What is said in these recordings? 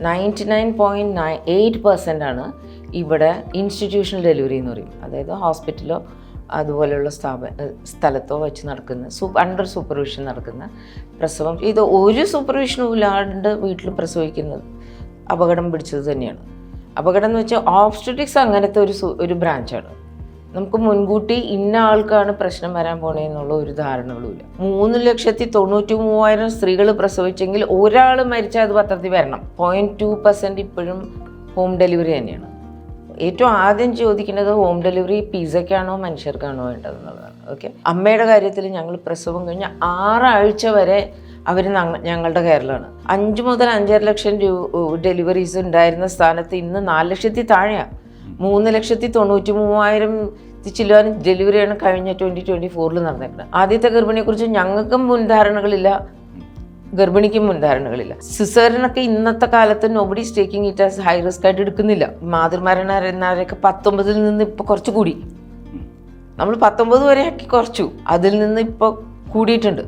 99.8% ആണ് ഇവിടെ institutional delivery എന്ന് പറയും. അതായത് ഹോസ്പിറ്റലോ അതുപോലെയുള്ള സ്ഥലത്തോ വെച്ച് നടക്കുന്ന അണ്ടർ സൂപ്പർവിഷൻ നടക്കുന്ന പ്രസവം. ഇത് ഒരു സൂപ്പർവിഷനും ഇല്ലാണ്ട് വീട്ടിൽ പ്രസവിക്കുന്നത് അപകടം പിടിച്ചത് തന്നെയാണ്. അപകടം എന്ന് വെച്ചാൽ ഓബ്സ്റ്ററ്റിക്സ് അങ്ങനത്തെ ഒരു ബ്രാഞ്ചാണ്. നമുക്ക് മുൻകൂട്ടി ഇന്ന ആൾക്കാണ് പ്രശ്നം വരാൻ പോണേന്നുള്ള ഒരു ധാരണകളുമില്ല. 3,93,000 സ്ത്രീകൾ പ്രസവിച്ചെങ്കിൽ ഒരാൾ മരിച്ചാൽ അത് പത്രത്തിൽ വരണം. 0.2% ഇപ്പോഴും ഹോം ഡെലിവറി തന്നെയാണ്. ഏറ്റവും ആദ്യം ചോദിക്കുന്നത് ഹോം ഡെലിവറി പിസയ്ക്കാണോ മനുഷ്യർക്കാണോ വേണ്ടതെന്നുള്ളതാണ്. ഓക്കെ, അമ്മയുടെ കാര്യത്തിൽ ഞങ്ങൾ പ്രസവം കഴിഞ്ഞ് 6 ആഴ്ച വരെ അവർ ഞങ്ങളുടെ കെയറിലാണ്. 5 മുതൽ 5.5 ലക്ഷം ഡെലിവറീസ് ഉണ്ടായിരുന്ന സ്ഥാനത്ത് ഇന്ന് 4 ലക്ഷത്തിൽ താഴെയാണ്. 3,93,000 ചില്ലുവാനും ഡെലിവറിയാണ് കഴിഞ്ഞ 2024 നടന്നേക്കുന്നത്. ആദ്യത്തെ ഗർഭിണിയെക്കുറിച്ച് ഞങ്ങൾക്കും മുൻധാരണകളില്ല, ഗർഭിണിക്കും മുൻധാരണകളില്ല. സിസേറിനൊക്കെ ഇന്നത്തെ കാലത്ത് nobody taking it as high risk ആയിട്ട് എടുക്കുന്നില്ല. മാതൃമരണരൊക്കെ 19 നിന്ന് ഇപ്പോൾ കുറച്ച് കൂടി. നമ്മൾ 19 വരെ ആക്കി കുറച്ചു, അതിൽ നിന്ന് ഇപ്പോൾ കൂടിയിട്ടുണ്ട്.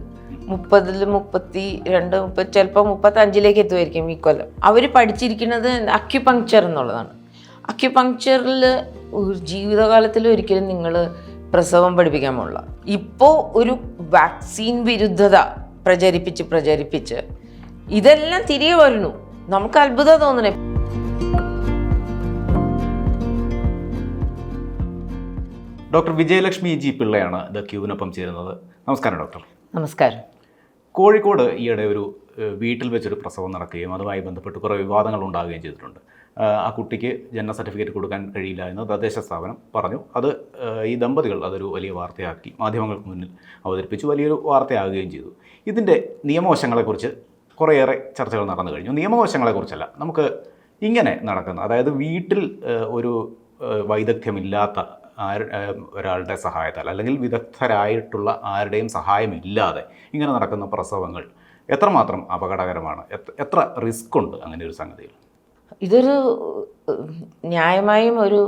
30, 32, 30, ചിലപ്പോൾ 35 എത്തുമായിരിക്കും ഈ കൊല്ലം. അവർ പഠിച്ചിരിക്കുന്നത് അക്യുപങ്ക്ചർ എന്നുള്ളതാണ്. അക്യുപങ്ക്ചറിൽ ജീവിതകാലത്തിൽ ഒരിക്കലും നിങ്ങൾ പ്രസവം പഠിപ്പിക്കാൻ പോലുള്ള. ഇപ്പോൾ ഒരു വാക്സിൻ വിരുദ്ധത പ്രചരിപ്പിച്ച് ഇതെല്ലാം തിരികെ വരുന്നു. നമുക്ക് അത്ഭുതം തോന്നണേ. ഡോക്ടർ വിജയലക്ഷ്മി ജി പിള്ളയാണ് ദ ക്യൂവിനൊപ്പം ചേരുന്നത്. നമസ്കാരം ഡോക്ടർ. നമസ്കാരം. കോഴിക്കോട് ഈയിടെ ഒരു വീട്ടിൽ വെച്ചൊരു പ്രസവം നടക്കുകയും അതുമായി ബന്ധപ്പെട്ട് കുറേ വിവാദങ്ങൾ ഉണ്ടാകുകയും ചെയ്തിട്ടുണ്ട്. ആ കുട്ടിക്ക് ജനന സർട്ടിഫിക്കറ്റ് കൊടുക്കാൻ കഴിയില്ല എന്ന് തദ്ദേശ സ്ഥാപനം പറഞ്ഞു. അത് ഈ ദമ്പതികൾ അതൊരു വലിയ വാർത്തയാക്കി മാധ്യമങ്ങൾക്ക് മുന്നിൽ അവതരിപ്പിച്ചു, വലിയൊരു വാർത്തയാകുകയും ചെയ്തു. ഇതിൻ്റെ നിയമവശങ്ങളെക്കുറിച്ച് കുറേയേറെ ചർച്ചകൾ നടന്നു കഴിഞ്ഞു. നിയമവശങ്ങളെക്കുറിച്ചല്ല, നമുക്ക് ഇങ്ങനെ നടക്കുന്ന, അതായത് വീട്ടിൽ ഒരു വൈദഗ്ധ്യമില്ലാത്ത ഒരാളുടെ സഹായത്താൽ അല്ലെങ്കിൽ വിദഗ്ധരായിട്ടുള്ള ആരുടെയും സഹായമില്ലാതെ ഇങ്ങനെ നടക്കുന്ന പ്രസവങ്ങൾ എത്രമാത്രം അപകടകരമാണ്, എത്ര റിസ്ക് ഉണ്ട് അങ്ങനെ ഒരു സംഗതിയിൽ? ഇതൊരു ന്യായമായും ഒരു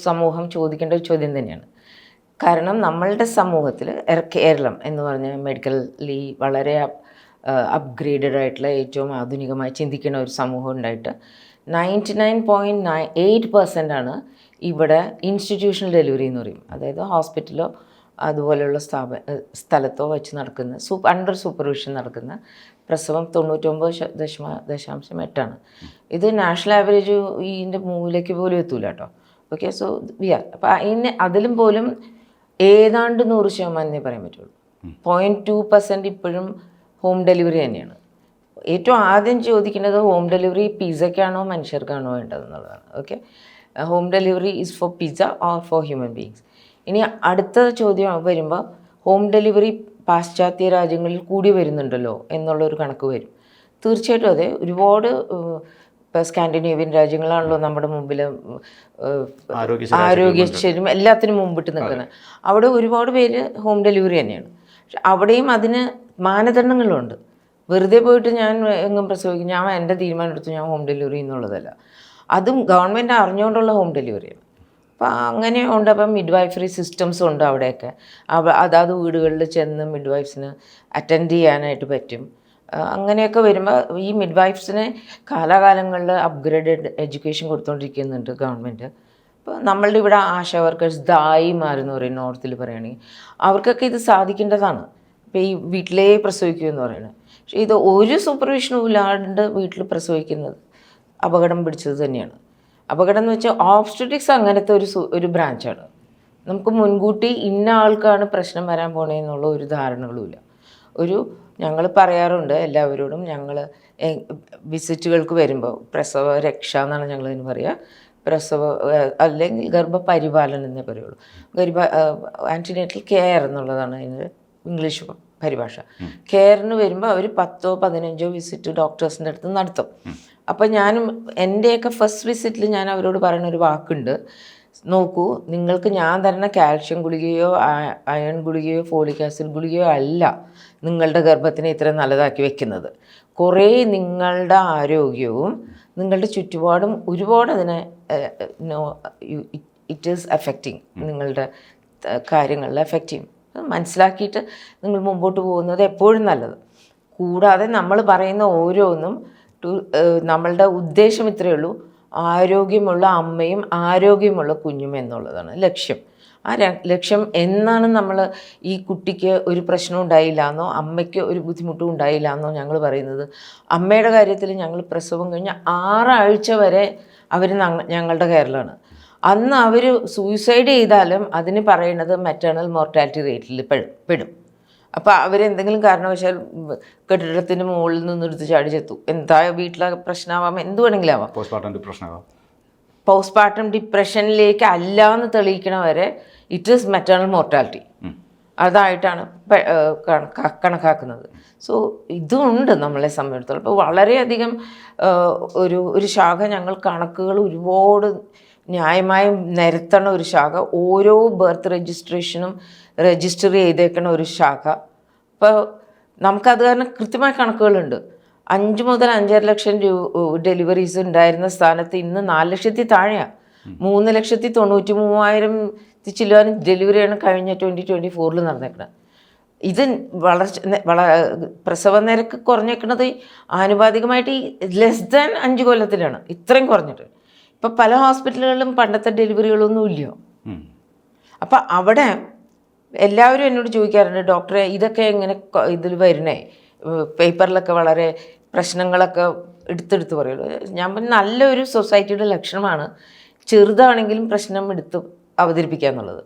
സമൂഹം ചോദിക്കേണ്ട ഒരു ചോദ്യം തന്നെയാണ്. കാരണം നമ്മളുടെ സമൂഹത്തിൽ കേരളം എന്ന് പറഞ്ഞ മെഡിക്കലി വളരെ അപ്ഗ്രേഡഡ് ആയിട്ടുള്ള ഏറ്റവും ആധുനികമായി ചിന്തിക്കുന്ന ഒരു സമൂഹം ഉണ്ടായിട്ട് 99.8% ആണ് ഇവിടെ ഇൻസ്റ്റിറ്റ്യൂഷണൽ ഡെലിവറി എന്ന് പറയും. അതായത് ഹോസ്പിറ്റലോ അതുപോലെയുള്ള സ്ഥലത്തോ വെച്ച് നടക്കുന്ന അണ്ടർ സൂപ്പർവിഷൻ നടക്കുന്ന പ്രസവം 99.8%. ഇത് നാഷണൽ ആവറേജ് ഇതിൻ്റെ മൂലയ്ക്ക് പോലും എത്തൂല കേട്ടോ. ഓക്കെ, സോ വി ആർ അപ്പോൾ അതിലും പോലും ഏതാണ്ട് 100% പറയാൻ പറ്റുള്ളൂ. 0.2% ഇപ്പോഴും ഹോം ഡെലിവറി തന്നെയാണ്. ഏറ്റവും ആദ്യം ചോദിക്കുന്നത് ഹോം ഡെലിവറി പിസയ്ക്കാണോ മനുഷ്യർക്കാണോ വേണ്ടതെന്നുള്ളതാണ്. Okay, home delivery is for pizza or for human beings. ഇനി അടുത്ത ചോദ്യം വരുമ്പോൾ ഹോം ഡെലിവറി പാശ്ചാത്യ രാജ്യങ്ങളിൽ കൂടി വരുന്നുണ്ടല്ലോ എന്നുള്ളൊരു കണക്ക് വരും. തീർച്ചയായിട്ടും അതെ. ഒരുപാട് ഇപ്പോൾ സ്കാൻഡിനേവിയൻ രാജ്യങ്ങളാണല്ലോ നമ്മുടെ മുമ്പിൽ ആരോഗ്യശേരിയും എല്ലാത്തിനും മുമ്പിട്ട് നിൽക്കുന്നത്. അവിടെ ഒരുപാട് പേര് ഹോം ഡെലിവറി തന്നെയാണ്. പക്ഷെ അവിടെയും അതിന് മാനദണ്ഡങ്ങളുണ്ട്. വെറുതെ പോയിട്ട് ഞാൻ എങ്ങും പ്രസവിക്കും, ഞാൻ എൻ്റെ തീരുമാനം എടുത്തു ഞാൻ ഹോം ഡെലിവറി എന്നുള്ളതല്ല. അതും ഗവൺമെൻറ് അറിഞ്ഞുകൊണ്ടുള്ള ഹോം ഡെലിവറിയാണ്. അപ്പോൾ അങ്ങനെ ഉണ്ട്. അപ്പം മിഡ്വൈഫറി സിസ്റ്റംസും ഉണ്ട് അവിടെയൊക്കെ. അതാത് വീടുകളിൽ ചെന്ന് മിഡ്വൈഫ്സിന് അറ്റൻഡ് ചെയ്യാനായിട്ട് പറ്റും. അങ്ങനെയൊക്കെ വരുമ്പോൾ ഈ മിഡ്വൈഫ്സിനെ കാലാകാലങ്ങളിൽ അപ്ഗ്രേഡഡ് എഡ്യൂക്കേഷൻ കൊടുത്തുകൊണ്ടിരിക്കുന്നുണ്ട് ഗവൺമെൻറ്. ഇപ്പോൾ നമ്മളുടെ ഇവിടെ ആശാ വർക്കേഴ്സ് ദായിമാരെന്ന് പറയും, നോർത്തിൽ പറയുകയാണെങ്കിൽ അവർക്കൊക്കെ ഇത് സാധിക്കേണ്ടതാണ്. ഇപ്പോൾ ഈ വീട്ടിലേ പ്രസവിക്കുമെന്ന് പറയുന്നത്. പക്ഷേ ഇത് ഒരു സൂപ്പർവിഷനും ഇല്ലാണ്ട് വീട്ടിൽ പ്രസവിക്കുന്നത് അപകടം പിടിച്ചത് തന്നെയാണ്. അപകടം എന്ന് വെച്ചാൽ ഓബ്സ്റ്ററ്റിക്സ് അങ്ങനത്തെ ഒരു ബ്രാഞ്ചാണ്. നമുക്ക് മുൻകൂട്ടി ഇന്ന ആൾക്കാണ് പ്രശ്നം വരാൻ പോണേന്നുള്ള ഒരു ധാരണകളുമില്ല. ഞങ്ങൾ പറയാറുണ്ട് എല്ലാവരോടും, ഞങ്ങൾ വിസിറ്റുകൾക്ക് വരുമ്പോൾ പ്രസവ രക്ഷ എന്നാണ് ഞങ്ങളിതിന് പറയുക. പ്രസവ അല്ലെങ്കിൽ ഗർഭപരിപാലനം എന്നേ പറയുള്ളൂ. ആൻറ്റിനേറ്റൽ കെയർ എന്നുള്ളതാണ് അതിന് ഇംഗ്ലീഷ് പരിഭാഷ. കെയറിന് വരുമ്പോൾ അവർ 10-15 വിസിറ്റ് ഡോക്ടേഴ്സിൻ്റെ അടുത്ത് നടത്തും. അപ്പം എൻ്റെയൊക്കെ ഫസ്റ്റ് വിസിറ്റിൽ ഞാൻ അവരോട് പറയുന്ന ഒരു വാക്കുണ്ട്, നോക്കൂ, നിങ്ങൾക്ക് ഞാൻ തരുന്ന കാൽഷ്യം ഗുളികയോ അയൺ ഗുളികയോ ഫോളിക് ആസിഡ് ഗുളികയോ അല്ല നിങ്ങളുടെ ഗർഭത്തിനെ ഇത്ര നല്ലതാക്കി വെക്കുന്നത്. കുറേ നിങ്ങളുടെ ആരോഗ്യവും നിങ്ങളുടെ ചുറ്റുപാടും ഒരുപാട് അതിനെ ഇറ്റ് ഈസ് എഫക്റ്റിങ്, നിങ്ങളുടെ കാര്യങ്ങളിൽ എഫക്റ്റ് ചെയ്യും. മനസ്സിലാക്കിയിട്ട് നിങ്ങൾ മുമ്പോട്ട് പോകുന്നത് എപ്പോഴും നല്ലത്. കൂടാതെ നമ്മൾ പറയുന്ന ഓരോന്നും നമ്മളുടെ ഉദ്ദേശം ഇത്രയേ ഉള്ളൂ, ആരോഗ്യമുള്ള അമ്മയും ആരോഗ്യമുള്ള കുഞ്ഞും എന്നുള്ളതാണ് ലക്ഷ്യം. ആ ലക്ഷ്യം എന്നാണ് നമ്മൾ ഈ കുട്ടിക്ക് ഒരു പ്രശ്നം ഉണ്ടായില്ല എന്നോ അമ്മയ്ക്ക് ഒരു ബുദ്ധിമുട്ടും ഉണ്ടായില്ല എന്നോ ഞങ്ങൾ പറയുന്നത്. അമ്മയുടെ കാര്യത്തിൽ ഞങ്ങൾ പ്രസവം കഴിഞ്ഞ് 6 ആഴ്ച വരെ അവർ ഞങ്ങളുടെ കെയറിലാണ്. അന്ന് അവർ സൂയിസൈഡ് ചെയ്താലും അതിന് പറയുന്നത് മെറ്റേണൽ മോർട്ടാലിറ്റി റേറ്റിൽ പെടും. അപ്പോൾ അവരെന്തെങ്കിലും കാരണവശാൽ കെട്ടിടത്തിന് മുകളിൽ നിന്ന് എടുത്ത് ചാടി ചെത്തു, എന്താ വീട്ടിലെ പ്രശ്നമാവാം, എന്ത് വേണമെങ്കിലും ആവാം. പോസ്റ്റ്മോർട്ടം ഡിപ്രഷനിലേക്ക് അല്ല എന്ന് തെളിയിക്കണ വരെ ഇറ്റ് ഈസ് മെറ്റേണൽ മോർട്ടാലിറ്റി. അതായിട്ടാണ് കണക്കാക്കുന്നത്. സോ ഇതുണ്ട് നമ്മളെ സംബന്ധിച്ചിടത്തോളം. ഇപ്പോൾ വളരെയധികം ഒരു ശാഖ ഞങ്ങൾ കണക്കുകൾ ഒരുപാട് ന്യായമായും നിരത്തണ ഒരു ശാഖ, ഓരോ ബർത്ത് രജിസ്ട്രേഷനും രജിസ്റ്റർ ചെയ്തേക്കണ ഒരു ശാഖ. ഇപ്പോൾ നമുക്കത് കാരണം കൃത്യമായ കണക്കുകളുണ്ട്. 5 മുതൽ 5.5 ലക്ഷം ഡെലിവറീസ് ഉണ്ടായിരുന്ന സ്ഥാനത്ത് ഇന്ന് 4 ലക്ഷത്തിൽ താഴെയാണ്. 3,93,000 ചില്ലുവാനും ഡെലിവറിയാണ് കഴിഞ്ഞ 2024 നടന്നേക്കുന്നത്. ഇത് പ്രസവ നിരക്ക് കുറഞ്ഞേക്കുന്നത് ആനുപാതികമായിട്ട് ഈ ലെസ് ദാൻ 5 കൊല്ലത്തിലാണ് ഇത്രയും കുറഞ്ഞിട്ട്. ഇപ്പം പല ഹോസ്പിറ്റലുകളിലും പണ്ടത്തെ ഡെലിവറികളൊന്നും ഇല്ല. അപ്പം അവിടെ എല്ലാവരും എന്നോട് ചോദിക്കാറുണ്ട്, ഡോക്ടറെ ഇതൊക്കെ എങ്ങനെ ഇതിൽ വരണേ, പേപ്പറിലൊക്കെ വളരെ പ്രശ്നങ്ങളൊക്കെ എടുത്തെടുത്ത് പറയുള്ളൂ. ഞാൻ നല്ലൊരു സൊസൈറ്റിയുടെ ലക്ഷണമാണ് ചെറുതാണെങ്കിലും പ്രശ്നം എടുത്ത് അവതരിപ്പിക്കുക എന്നുള്ളത്.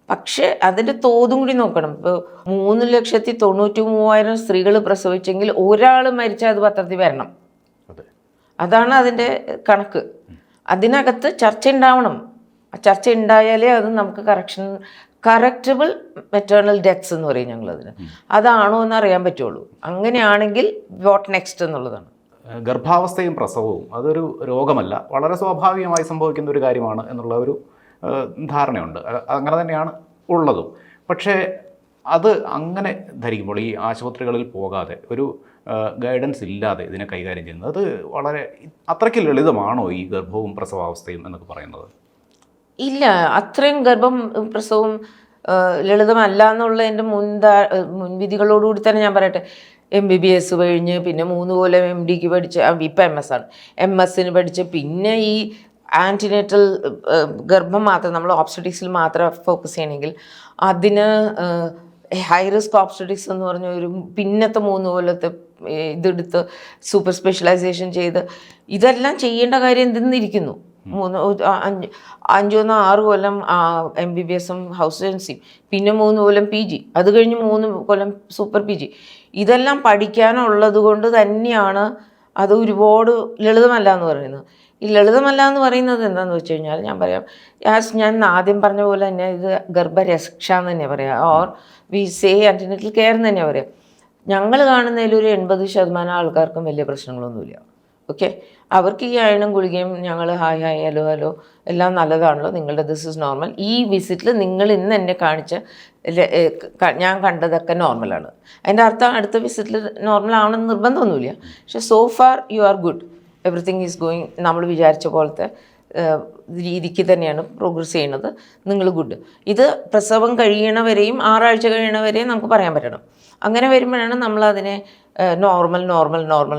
പക്ഷേ അതിൻ്റെ തോതും കൂടി നോക്കണം. ഇപ്പോൾ 3,93,000 സ്ത്രീകൾ പ്രസവിച്ചെങ്കിൽ ഒരാൾ മരിച്ചാൽ അത് പത്രത്തിൽ വരണം. അതാണ് അതിൻ്റെ കണക്ക്. അതിനകത്ത് ചർച്ച ഉണ്ടാവണം. ആ ചർച്ച ഉണ്ടായാലേ അത് നമുക്ക് കറക്റ്റബിൾ മെറ്റേണൽ ഡെത്ത്സ് എന്ന് പറയും ഞങ്ങളതിന്. അതാണോ എന്ന് അറിയാൻ പറ്റുള്ളൂ. അങ്ങനെയാണെങ്കിൽ വാട്ട് നെക്സ്റ്റ് എന്നുള്ളതാണ്. ഗർഭാവസ്ഥയും പ്രസവവും അതൊരു രോഗമല്ല, വളരെ സ്വാഭാവികമായി സംഭവിക്കുന്ന ഒരു കാര്യമാണ് എന്നുള്ള ഒരു ധാരണയുണ്ട്. അങ്ങനെ തന്നെയാണ് ഉള്ളതും. പക്ഷേ അത് അങ്ങനെ ധരിക്കുമ്പോൾ ഈ ആശുപത്രികളിൽ പോകാതെ ഒരു ഗൈഡൻസ് ഇല്ലാതെ ഇതിനെ കൈകാര്യം ചെയ്യുന്നത് അത് വളരെ അത്രയ്ക്ക് ലളിതമാണോ ഈ ഗർഭവും പ്രസവാവസ്ഥയും എന്നൊക്കെ പറയുന്നത്? ഇല്ല, അത്രയും ഗർഭം പ്രസവം ലളിതമല്ല എന്നുള്ള എൻ്റെ മുൻവിധികളോടുകൂടി തന്നെ ഞാൻ പറയട്ടെ. MBBS കഴിഞ്ഞ് പിന്നെ 3 കൊല്ലം MDക്ക് പഠിച്ച്, ഇപ്പം MS ആണ്, MS-ന് പഠിച്ച് പിന്നെ ഈ ആൻറ്റിനേറ്റൽ ഗർഭം മാത്രം നമ്മൾ ഓബ്സ്റ്ററ്റിക്സിൽ മാത്രം ഫോക്കസ് ചെയ്യണമെങ്കിൽ അതിന് ഹൈ റിസ്ക് ഓബ്സ്റ്ററ്റിക്സ് എന്ന് പറഞ്ഞ ഒരു പിന്നത്തെ 3 കൊല്ലത്തെ ഇതെടുത്ത് സൂപ്പർ സ്പെഷ്യലൈസേഷൻ ചെയ്ത് ഇതെല്ലാം ചെയ്യേണ്ട കാര്യം എന്തെന്നിരിക്കുന്നു. 5-6 കൊല്ലം MBBS-ഉം ഹൗസ് സർജൻസിയും പിന്നെ 3 കൊല്ലം PG, അത് കഴിഞ്ഞ് 3 കൊല്ലം സൂപ്പർ PG. ഇതെല്ലാം പഠിക്കാനുള്ളത് കൊണ്ട് തന്നെയാണ് അത് ഒരുപാട് ലളിതമല്ല എന്ന് പറയുന്നത്. ഈ ലളിതമല്ല എന്ന് പറയുന്നത് എന്താണെന്ന് വെച്ച് കഴിഞ്ഞാൽ ഞാൻ പറയാം, ഞാൻ ആദ്യം പറഞ്ഞ പോലെ തന്നെ ഇത് ഗർഭരക്ഷ എന്ന് തന്നെ പറയാം, or we say antenatal care എന്ന് തന്നെ പറയാം. ഞങ്ങൾ കാണുന്നതിലൊരു 80% ആൾക്കാർക്കും വലിയ പ്രശ്നങ്ങളൊന്നുമില്ല. ഓക്കെ, അവർക്ക് ഈ അയണും ഗുളികയും ഞങ്ങൾ ഹായ് ഹലോ എല്ലാം നല്ലതാണല്ലോ, നിങ്ങളുടെ ദിസ് ഇസ് നോർമൽ, ഈ വിസിറ്റിൽ നിങ്ങൾ ഇന്ന് എന്നെ കാണിച്ച ഞാൻ കണ്ടതൊക്കെ നോർമലാണ്. അതിൻ്റെ അർത്ഥം അടുത്ത വിസിറ്റിൽ നോർമൽ ആവണമെന്ന് നിർബന്ധമൊന്നുമില്ല. പക്ഷെ so far you are good, everything is going, നമ്മൾ വിചാരിച്ച പോലത്തെ രീതിക്ക് തന്നെയാണ് പ്രോഗ്രസ് ചെയ്യുന്നത്, നിങ്ങൾ ഗുഡ്. ഇത് പ്രസവം കഴിയണവരെയും 6 ആഴ്ച കഴിയണവരെയും നമുക്ക് പറയാൻ പറ്റണം. അങ്ങനെ വരുമ്പോഴാണ് നമ്മളതിനെ നോർമൽ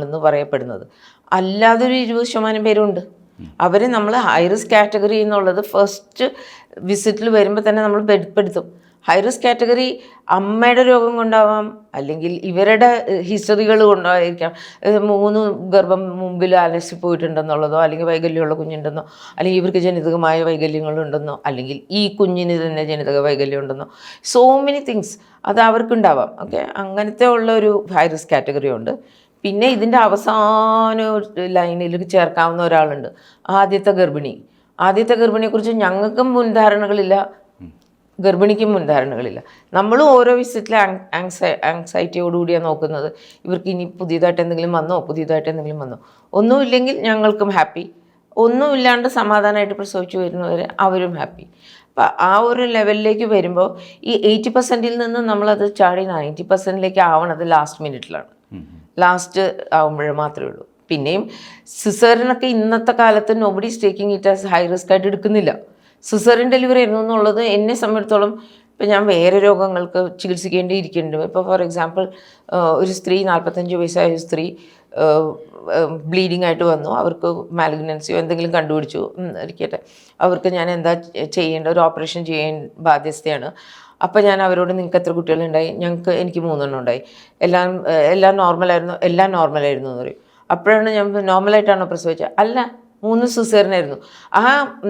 എന്ന് പറയപ്പെടുന്നത്. അല്ലാതെ ഒരു 20% പേരുണ്ട്, അവർ നമ്മൾ ഹൈ റിസ്ക് കാറ്റഗറി എന്നുള്ളത് ഫസ്റ്റ് വിസിറ്റിൽ വരുമ്പോൾ തന്നെ നമ്മൾ പെടുത്തും. ഹൈ റിസ്ക് കാറ്റഗറി അമ്മയുടെ രോഗം കൊണ്ടാവാം, അല്ലെങ്കിൽ ഇവരുടെ ഹിസ്റ്ററികൾ കൊണ്ടായിരിക്കാം. 3 ഗർഭം മുമ്പിൽ അലസി പോയിട്ടുണ്ടെന്നുള്ളതോ, അല്ലെങ്കിൽ വൈകല്യമുള്ള കുഞ്ഞുണ്ടെന്നോ, അല്ലെങ്കിൽ ഇവർക്ക് ജനിതകമായ വൈകല്യങ്ങളുണ്ടെന്നോ, അല്ലെങ്കിൽ ഈ കുഞ്ഞിന് തന്നെ ജനിതക വൈകല്യം ഉണ്ടെന്നോ, സോ മെനി തിങ്സ് അത് അവർക്കുണ്ടാവാം. ഓക്കെ, അങ്ങനത്തെ ഉള്ള ഒരു ഹൈ റിസ്ക് കാറ്റഗറി ഉണ്ട്. പിന്നെ ഇതിൻ്റെ അവസാന ലൈനിൽ ചേർക്കാവുന്ന ഒരാളുണ്ട്, ആദ്യത്തെ ഗർഭിണിയെക്കുറിച്ച് ഞങ്ങൾക്കും മുൻധാരണകളില്ല, ഗർഭിണിക്കും മുൻധാരണകളില്ല. നമ്മളും ഓരോ വിസിറ്റിലെ ആങ്സൈറ്റിയോടുകൂടിയാണ് നോക്കുന്നത്. ഇവർക്ക് ഇനി പുതിയതായിട്ട് എന്തെങ്കിലും വന്നോ, ഒന്നുമില്ലെങ്കിൽ ഞങ്ങൾക്കും ഹാപ്പി, ഒന്നുമില്ലാണ്ട് സമാധാനമായിട്ട് പ്രസവിച്ചു വരുന്നവരെ അവരും ഹാപ്പി. അപ്പം ആ ഒരു ലെവലിലേക്ക് വരുമ്പോൾ ഈ 80%-ൽ നിന്ന് നമ്മളത് ചാടി 90%-ലേക്ക് ആവണത് ലാസ്റ്റ് മിനിറ്റിലാണ്. ലാസ്റ്റ് ആകുമ്പോഴേ മാത്രമേ ഉള്ളൂ. പിന്നെയും സിസേറിനൊക്കെ ഇന്നത്തെ കാലത്ത് nobody is taking it as high risk ആയിട്ട് എടുക്കുന്നില്ല. സിസേറിയൻ ഡെലിവറി ആയിരുന്നു എന്നുള്ളത് എന്നെ സംബന്ധിച്ചിടത്തോളം, ഇപ്പം ഞാൻ വേറെ രോഗങ്ങൾക്ക് ചികിത്സിക്കേണ്ടിയിരിക്കുന്നുണ്ട്. ഇപ്പോൾ ഫോർ എക്സാമ്പിൾ ഒരു സ്ത്രീ 45 വയസ്സായ ഒരു സ്ത്രീ ബ്ലീഡിങ് ആയിട്ട് വന്നു, അവർക്ക് മാലിഗ്നൻസിയോ എന്തെങ്കിലും കണ്ടുപിടിച്ചു ഇരിക്കട്ടെ, അവർക്ക് ഞാൻ എന്താ ചെയ്യേണ്ട, ഒരു ഓപ്പറേഷൻ ചെയ്യാൻ ബാധ്യസ്ഥയാണ്. അപ്പോൾ ഞാൻ അവരോട് നിങ്ങൾക്ക് എത്ര കുട്ടികളുണ്ടായി? എനിക്ക് 3 എണ്ണം ഉണ്ടായി. എല്ലാം നോർമലായിരുന്നു എന്ന് പറയും. അപ്പോഴാണ് ഞാൻ നോർമലായിട്ടാണോ പ്രസവിച്ചത്? അല്ല, 3 സിസേറിയനായിരുന്നു. ആ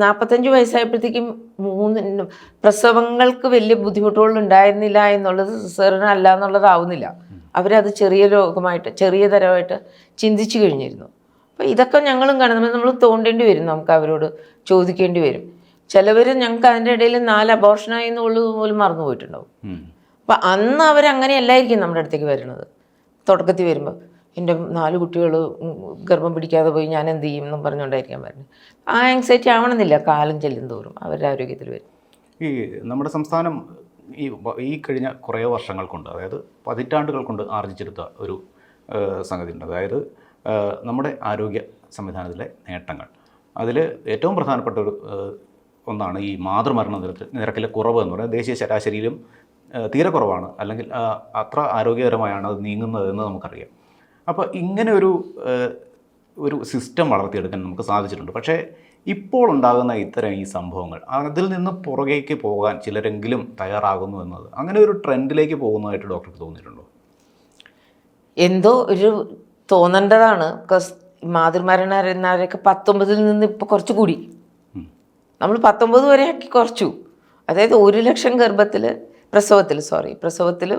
45 വയസ്സായപ്പോഴത്തേക്കും 3 പ്രസവങ്ങൾക്ക് വലിയ ബുദ്ധിമുട്ടുകൾ ഉണ്ടായിരുന്നില്ല എന്നുള്ളത് സിസേറിയൻ അല്ല എന്നുള്ളതാവുന്നില്ല. അവരത് ചെറിയ രോഗമായിട്ട് ചെറിയ തരമായിട്ട് ചിന്തിച്ചു കഴിഞ്ഞിരുന്നു. അപ്പോൾ ഇതൊക്കെ ഞങ്ങളും കാണുന്നത് നമ്മൾ തോണ്ടേണ്ടി വരും, നമുക്ക് അവരോട് ചോദിക്കേണ്ടി വരും. ചിലവർ ഞങ്ങൾക്ക് അതിൻ്റെ ഇടയിൽ 4 അബോർഷനായി എന്നുള്ളത് പോലും മറന്നു പോയിട്ടുണ്ടാവും. അപ്പം അന്ന് അവരങ്ങനെയല്ലായിരിക്കും നമ്മുടെ അടുത്തേക്ക് വരുന്നത്. തുടക്കത്തിൽ വരുമ്പോൾ എൻ്റെ 4 കുട്ടികൾ ഗർഭം പിടിക്കാതെ പോയി, ഞാൻ എന്ത് ചെയ്യും എന്നും പറഞ്ഞുകൊണ്ടായിരിക്കാൻ വരുന്നത്. ആ ആങ്സൈറ്റി ആവണമെന്നില്ല, കാലം ചെല്ലും തോറും അവരുടെ ആരോഗ്യത്തിൽ വരും. ഈ നമ്മുടെ സംസ്ഥാനം ഈ കഴിഞ്ഞ കുറേ വർഷങ്ങൾ കൊണ്ട്, അതായത് പതിറ്റാണ്ടുകൾ കൊണ്ട് ആർജിച്ചെടുത്ത ഒരു സംഗതിയുണ്ട്. അതായത് നമ്മുടെ ആരോഗ്യ സംവിധാനത്തിലെ നേട്ടങ്ങൾ. അതിൽ ഏറ്റവും പ്രധാനപ്പെട്ട ഒന്നാണ് ഈ മാതൃമരണ നിരക്കിലെ കുറവ് എന്ന് പറയുന്നത്. ദേശീയ ശരാശരിയിലും തീരെ കുറവാണ്, അല്ലെങ്കിൽ അത്ര ആരോഗ്യകരമായാണ് അത് നീങ്ങുന്നതെന്ന് നമുക്കറിയാം. അപ്പോൾ ഇങ്ങനെ ഒരു സിസ്റ്റം വളർത്തിയെടുക്കാൻ നമുക്ക് സാധിച്ചിട്ടുണ്ട്. പക്ഷേ ഇപ്പോൾ ഉണ്ടാകുന്ന ഇത്തരം ഈ സംഭവങ്ങൾ, അതിൽ നിന്ന് പുറകേക്ക് പോകാൻ ചിലരെങ്കിലും തയ്യാറാകുന്നു എന്നത്, അങ്ങനെ ഒരു ട്രെൻഡിലേക്ക് പോകുന്നതായിട്ട് ഡോക്ടർക്ക് തോന്നിയിട്ടുണ്ടോ? എന്തോ ഒരു തോന്നേണ്ടതാണ്. ബിക്കോസ് മാതൃമരണരൊക്കെ 19 നിന്ന് ഇപ്പോൾ കുറച്ച് കൂടി. നമ്മൾ 19 വരെ ആക്കി കുറച്ചു. അതായത് 1 ലക്ഷം പ്രസവത്തിൽ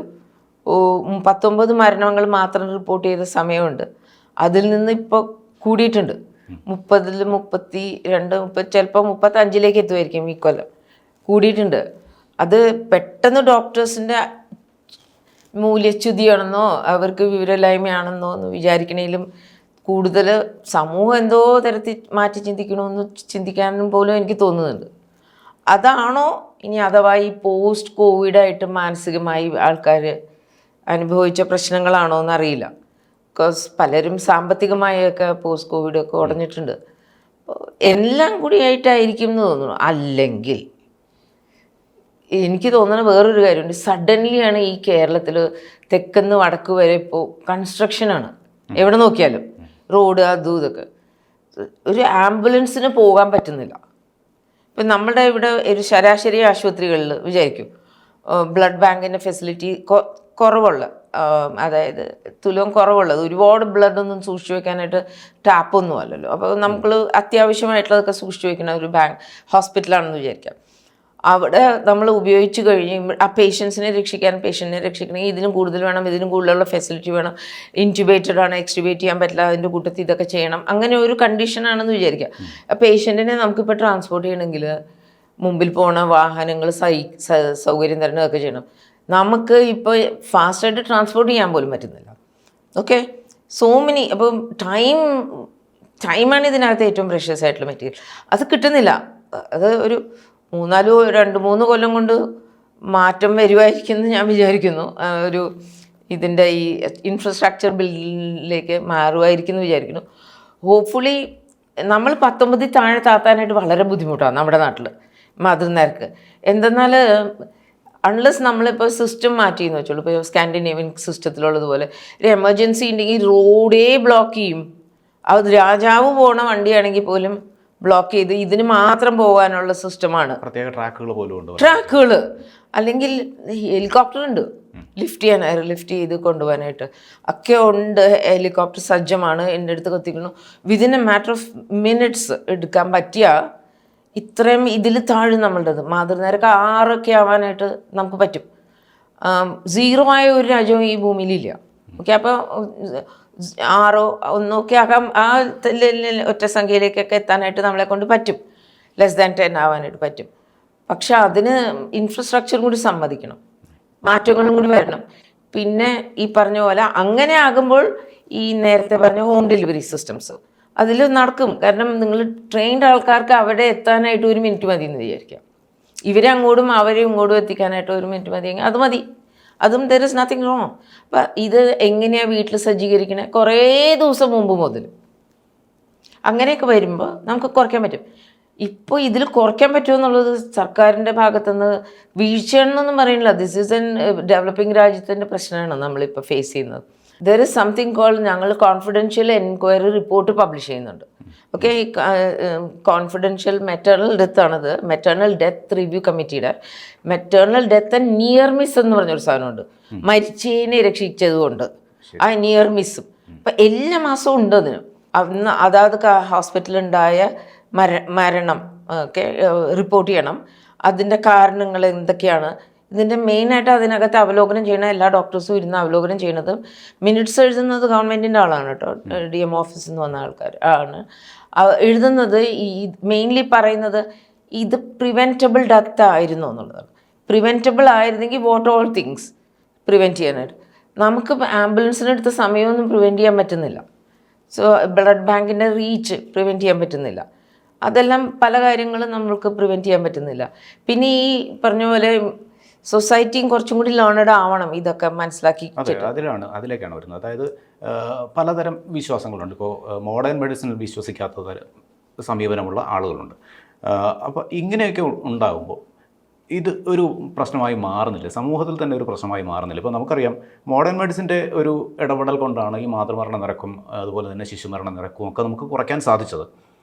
19 മരണങ്ങൾ മാത്രം റിപ്പോർട്ട് ചെയ്ത സമയമുണ്ട്. അതിൽ നിന്ന് ഇപ്പോൾ കൂടിയിട്ടുണ്ട്. 30, 32, ചിലപ്പോൾ 35 എത്തുമായിരിക്കും ഈ കൊല്ലം. കൂടിയിട്ടുണ്ട്. അത് പെട്ടെന്ന് ഡോക്ടേഴ്സിൻ്റെ മൂല്യച്യുതിയാണെന്നോ അവർക്ക് വിവരമില്ലായ്മയാണെന്നോ എന്ന് വിചാരിക്കണേലും കൂടുതൽ സമൂഹം എന്തോ തരത്തിൽ മാറ്റി ചിന്തിക്കണമെന്ന് ചിന്തിക്കാനും പോലും എനിക്ക് തോന്നുന്നുണ്ട്. അതാണോ ഇനി അഥവാ ഈ പോസ്റ്റ് കോവിഡായിട്ട് മാനസികമായി ആൾക്കാർ അനുഭവിച്ച പ്രശ്നങ്ങളാണോ എന്നറിയില്ല. ബിക്കോസ് പലരും സാമ്പത്തികമായൊക്കെ പോസ്റ്റ് കോവിഡൊക്കെ ഉടഞ്ഞിട്ടുണ്ട്. എല്ലാം കൂടിയായിട്ടായിരിക്കും എന്ന് തോന്നുന്നു. അല്ലെങ്കിൽ എനിക്ക് തോന്നുന്ന വേറൊരു കാര്യമുണ്ട്. സഡൻലിയാണ് ഈ കേരളത്തിൽ തെക്കുന്ന് വടക്ക് വരെ ഇപ്പോൾ കൺസ്ട്രക്ഷനാണ്. എവിടെ നോക്കിയാലും റോഡ് അതും ഇതൊക്കെ. ഒരു ആംബുലൻസിന് പോകാൻ പറ്റുന്നില്ല. ഇപ്പം നമ്മുടെ ഇവിടെ ഒരു ശരാശരി ആശുപത്രികളിൽ വിചാരിക്കും ബ്ലഡ് ബാങ്കിൻ്റെ ഫെസിലിറ്റി കുറവുള്ള, അതായത് തുലവും കുറവുള്ളത്, ഒരുപാട് ബ്ലഡൊന്നും സൂക്ഷിച്ചു വെക്കാനായിട്ട് ടാപ്പൊന്നും അല്ലല്ലോ. അപ്പോൾ നമ്മൾ അത്യാവശ്യമായിട്ടുള്ളതൊക്കെ സൂക്ഷിച്ചു വെക്കുന്ന ഒരു ഹോസ്പിറ്റലാണെന്ന് വിചാരിക്കാം. അവിടെ നമ്മൾ ഉപയോഗിച്ച് കഴിയുമ്പോൾ ആ പേഷ്യൻറ്റിനെ രക്ഷിക്കണമെങ്കിൽ ഇതിനും കൂടുതൽ വേണം, ഇതിനും കൂടുതലുള്ള ഫെസിലിറ്റി വേണം. ഇൻറ്റുബേറ്റഡ് ആണ്, എക്സ്റ്റുബേറ്റ് ചെയ്യാൻ പറ്റില്ല, അതിൻ്റെ കൂട്ടത്തിൽ ഇതൊക്കെ ചെയ്യണം. അങ്ങനെ ഒരു കണ്ടീഷനാണെന്ന് വിചാരിക്കുക. ആ പേഷ്യൻറ്റിനെ നമുക്കിപ്പോൾ ട്രാൻസ്പോർട്ട് ചെയ്യണമെങ്കിൽ മുമ്പിൽ പോണ വാഹനങ്ങൾ സൗകര്യം തരണമൊക്കെ ചെയ്യണം. നമുക്ക് ഇപ്പോൾ ഫാസ്റ്റായിട്ട് ട്രാൻസ്പോർട്ട് ചെയ്യാൻ പോലും പറ്റുന്നില്ല. Okay, so many. അപ്പം ടൈമാണ് ഇതിനകത്ത് ഏറ്റവും പ്രഷ്യസ് ആയിട്ടുള്ള മെറ്റീരിയൽ. അത് കിട്ടുന്നില്ല. അത് ഒരു 2-3 കൊല്ലം കൊണ്ട് മാറ്റം വരുമായിരിക്കും എന്ന് ഞാൻ വിചാരിക്കുന്നു. ഇതിൻ്റെ ഈ ഇൻഫ്രാസ്ട്രക്ചർ ബില്ലിലേക്ക് മാറുമായിരിക്കും എന്ന് വിചാരിക്കുന്നു. ഹോപ്പ്ഫുള്ളി നമ്മൾ 19 താഴെ താത്താനായിട്ട് വളരെ ബുദ്ധിമുട്ടാണ് നമ്മുടെ നാട്ടിൽ മാതൃനിരക്ക്. എന്തെന്നാൽ അൺലെസ് നമ്മളിപ്പോൾ സിസ്റ്റം മാറ്റിയെന്ന് വെച്ചോളൂ. ഇപ്പോൾ സ്കാൻഡിനേവിയൻ സിസ്റ്റത്തിലുള്ളതുപോലെ ഒരു എമർജൻസി ഉണ്ടെങ്കിൽ റോഡേ ബ്ലോക്ക് ചെയ്യും. അത് രാജാവ് പോണ വണ്ടിയാണെങ്കിൽ പോലും ബ്ലോക്ക് ചെയ്ത് ഇതിന് മാത്രം പോകാനുള്ള സിസ്റ്റമാണ്. പ്രത്യേക ട്രാക്കുകൾ അല്ലെങ്കിൽ ഹെലികോപ്റ്റർ ഉണ്ട് ലിഫ്റ്റ് ചെയ്ത് കൊണ്ടുപോകാനായിട്ട് ഒക്കെ ഉണ്ട്. ഹെലികോപ്റ്റർ സജ്ജമാണ്. എൻ്റെ അടുത്ത് കത്തിക്കുന്നു. Within a matter of minutes എടുക്കാൻ പറ്റിയ ഇത്രയും ഇതിൽ താഴെ നമ്മളുടേത് മാതൃനിരക്ക് 6 ആവാനായിട്ട് നമുക്ക് പറ്റും. 0 ആയ ഒരു രാജ്യവും ഈ ഭൂമിയിലില്ല. ഓക്കെ, അപ്പോൾ 6 1 ആകാം. ആ ഒറ്റ സംഖ്യയിലേക്കൊക്കെ എത്താനായിട്ട് നമ്മളെ കൊണ്ട് പറ്റും. ലെസ് ദാൻ 10 ആവാനായിട്ട് പറ്റും. പക്ഷെ അതിന് ഇൻഫ്രാസ്ട്രക്ചറും കൂടി സമ്മതിക്കണം, മാറ്റങ്ങളും കൂടി വരണം. പിന്നെ ഈ പറഞ്ഞ പോലെ അങ്ങനെ ആകുമ്പോൾ ഈ നേരത്തെ പറഞ്ഞ ഹോം ഡെലിവറി സിസ്റ്റംസ് അതിൽ നടക്കും. കാരണം നിങ്ങൾ ട്രെയിൻഡ് ആൾക്കാർക്ക് അവിടെ എത്താനായിട്ട് 1 മിനിറ്റ് മതി എന്ന് വിചാരിക്കാം. ഇവരെ അങ്ങോട്ടും അവരെ ഇങ്ങോട്ടും എത്തിക്കാനായിട്ട് 1 മിനിറ്റ് മതിയെങ്കിൽ അത് മതി. അതും ദർ ഇസ് നത്തിങ് റോങ്. അപ്പം ഇത് എങ്ങനെയാണ് വീട്ടിൽ സജ്ജീകരിക്കണേ? കുറേ ദിവസം മുമ്പ് മുതൽ അങ്ങനെയൊക്കെ വരുമ്പോൾ നമുക്ക് കുറയ്ക്കാൻ പറ്റും. ഇപ്പോൾ ഇതിൽ കുറയ്ക്കാൻ പറ്റുമെന്നുള്ളത് സർക്കാരിൻ്റെ ഭാഗത്തുനിന്ന് വീഴ്ചയാണെന്നൊന്നും പറയുന്നില്ല. ദിസ് ഈസ് എൻ ഡെവലപ്പിംഗ് രാജ്യത്തിൻ്റെ പ്രശ്നമാണ് നമ്മളിപ്പോൾ ഫേസ് ചെയ്യുന്നത്. ദർ ഇസ് സംതിങ് കോൾഡ്, ഞങ്ങൾ കോൺഫിഡൻഷ്യൽ എൻക്വയറി റിപ്പോർട്ട് പബ്ലിഷ് ചെയ്യുന്നുണ്ട്. ഓക്കെ, ഈ കോൺഫിഡൻഷ്യൽ മെറ്റേണൽ ഡെത്ത് ആണത്, മെറ്റേണൽ ഡെത്ത് റിവ്യൂ കമ്മിറ്റിയുടെ. Maternal death and near miss എന്ന് പറഞ്ഞൊരു സാധനമുണ്ട്, മരിച്ചതിനെ രക്ഷിച്ചതുകൊണ്ട് ആ നിയർ മിസ്സും. അപ്പം എല്ലാ മാസവും ഉണ്ട് അതിന്. അന്ന് അതാത് ഹോസ്പിറ്റലുണ്ടായ മരണം ഒക്കെ റിപ്പോർട്ട് ചെയ്യണം. അതിൻ്റെ കാരണങ്ങൾ എന്തൊക്കെയാണ്, ഇതിൻ്റെ മെയിനായിട്ട് അതിനകത്ത് അവലോകനം ചെയ്യണ എല്ലാ ഡോക്ടേഴ്സും ഇരുന്ന് അവലോകനം ചെയ്യണത്. മിനിറ്റ്സ് എഴുതുന്നത് ഗവൺമെൻറ്റിൻ്റെ ആളാണ് കേട്ടോ, DM ഓഫീസിൽ നിന്ന് വന്ന ആൾക്കാർ ആണ് എഴുതുന്നത്. ഈ മെയിൻലി പറയുന്നത് ഇത് പ്രിവെൻറ്റബിൾ ഡെത്ത് ആയിരുന്നു എന്നുള്ളതാണ്. പ്രിവെൻറ്റബിൾ ആയിരുന്നെങ്കിൽ വാട്ട് ഓൾ തിങ്സ് പ്രിവെൻറ്റ് ചെയ്യാനായിട്ട്. നമുക്ക് ആംബുലൻസിനെടുത്ത സമയമൊന്നും പ്രിവെൻറ്റ് ചെയ്യാൻ പറ്റുന്നില്ല. സോ ബ്ലഡ് ബാങ്കിൻ്റെ റീച്ച് പ്രിവെൻറ്റ് ചെയ്യാൻ പറ്റുന്നില്ല. അതെല്ലാം പല കാര്യങ്ങളും നമ്മൾക്ക് പ്രിവെൻറ്റ് ചെയ്യാൻ പറ്റുന്നില്ല. പിന്നെ ഈ പറഞ്ഞ പോലെ സൊസൈറ്റിയും കുറച്ചും കൂടി ലേണഡ് ആവണം ഇതൊക്കെ മനസ്സിലാക്കി. അതിലേക്കാണ് വരുന്നത്. അതായത് പലതരം വിശ്വാസങ്ങളുണ്ട്. ഇപ്പോൾ മോഡേൺ മെഡിസിനിൽ വിശ്വസിക്കാത്ത തരം സമീപനമുള്ള ആളുകളുണ്ട്. അപ്പോൾ ഇങ്ങനെയൊക്കെ ഉണ്ടാകുമ്പോൾ ഇത് ഒരു പ്രശ്നമായി മാറുന്നില്ല, സമൂഹത്തിൽ തന്നെ ഒരു പ്രശ്നമായി മാറുന്നില്ല. ഇപ്പോൾ നമുക്കറിയാം മോഡേൺ മെഡിസിൻ്റെ ഒരു ഇടപെടൽ കൊണ്ടാണ് ഈ മാതൃമരണ നിരക്കും അതുപോലെ തന്നെ ശിശുമരണ നിരക്കും ഒക്കെ നമുക്ക് കുറയ്ക്കാൻ സാധിച്ചത്.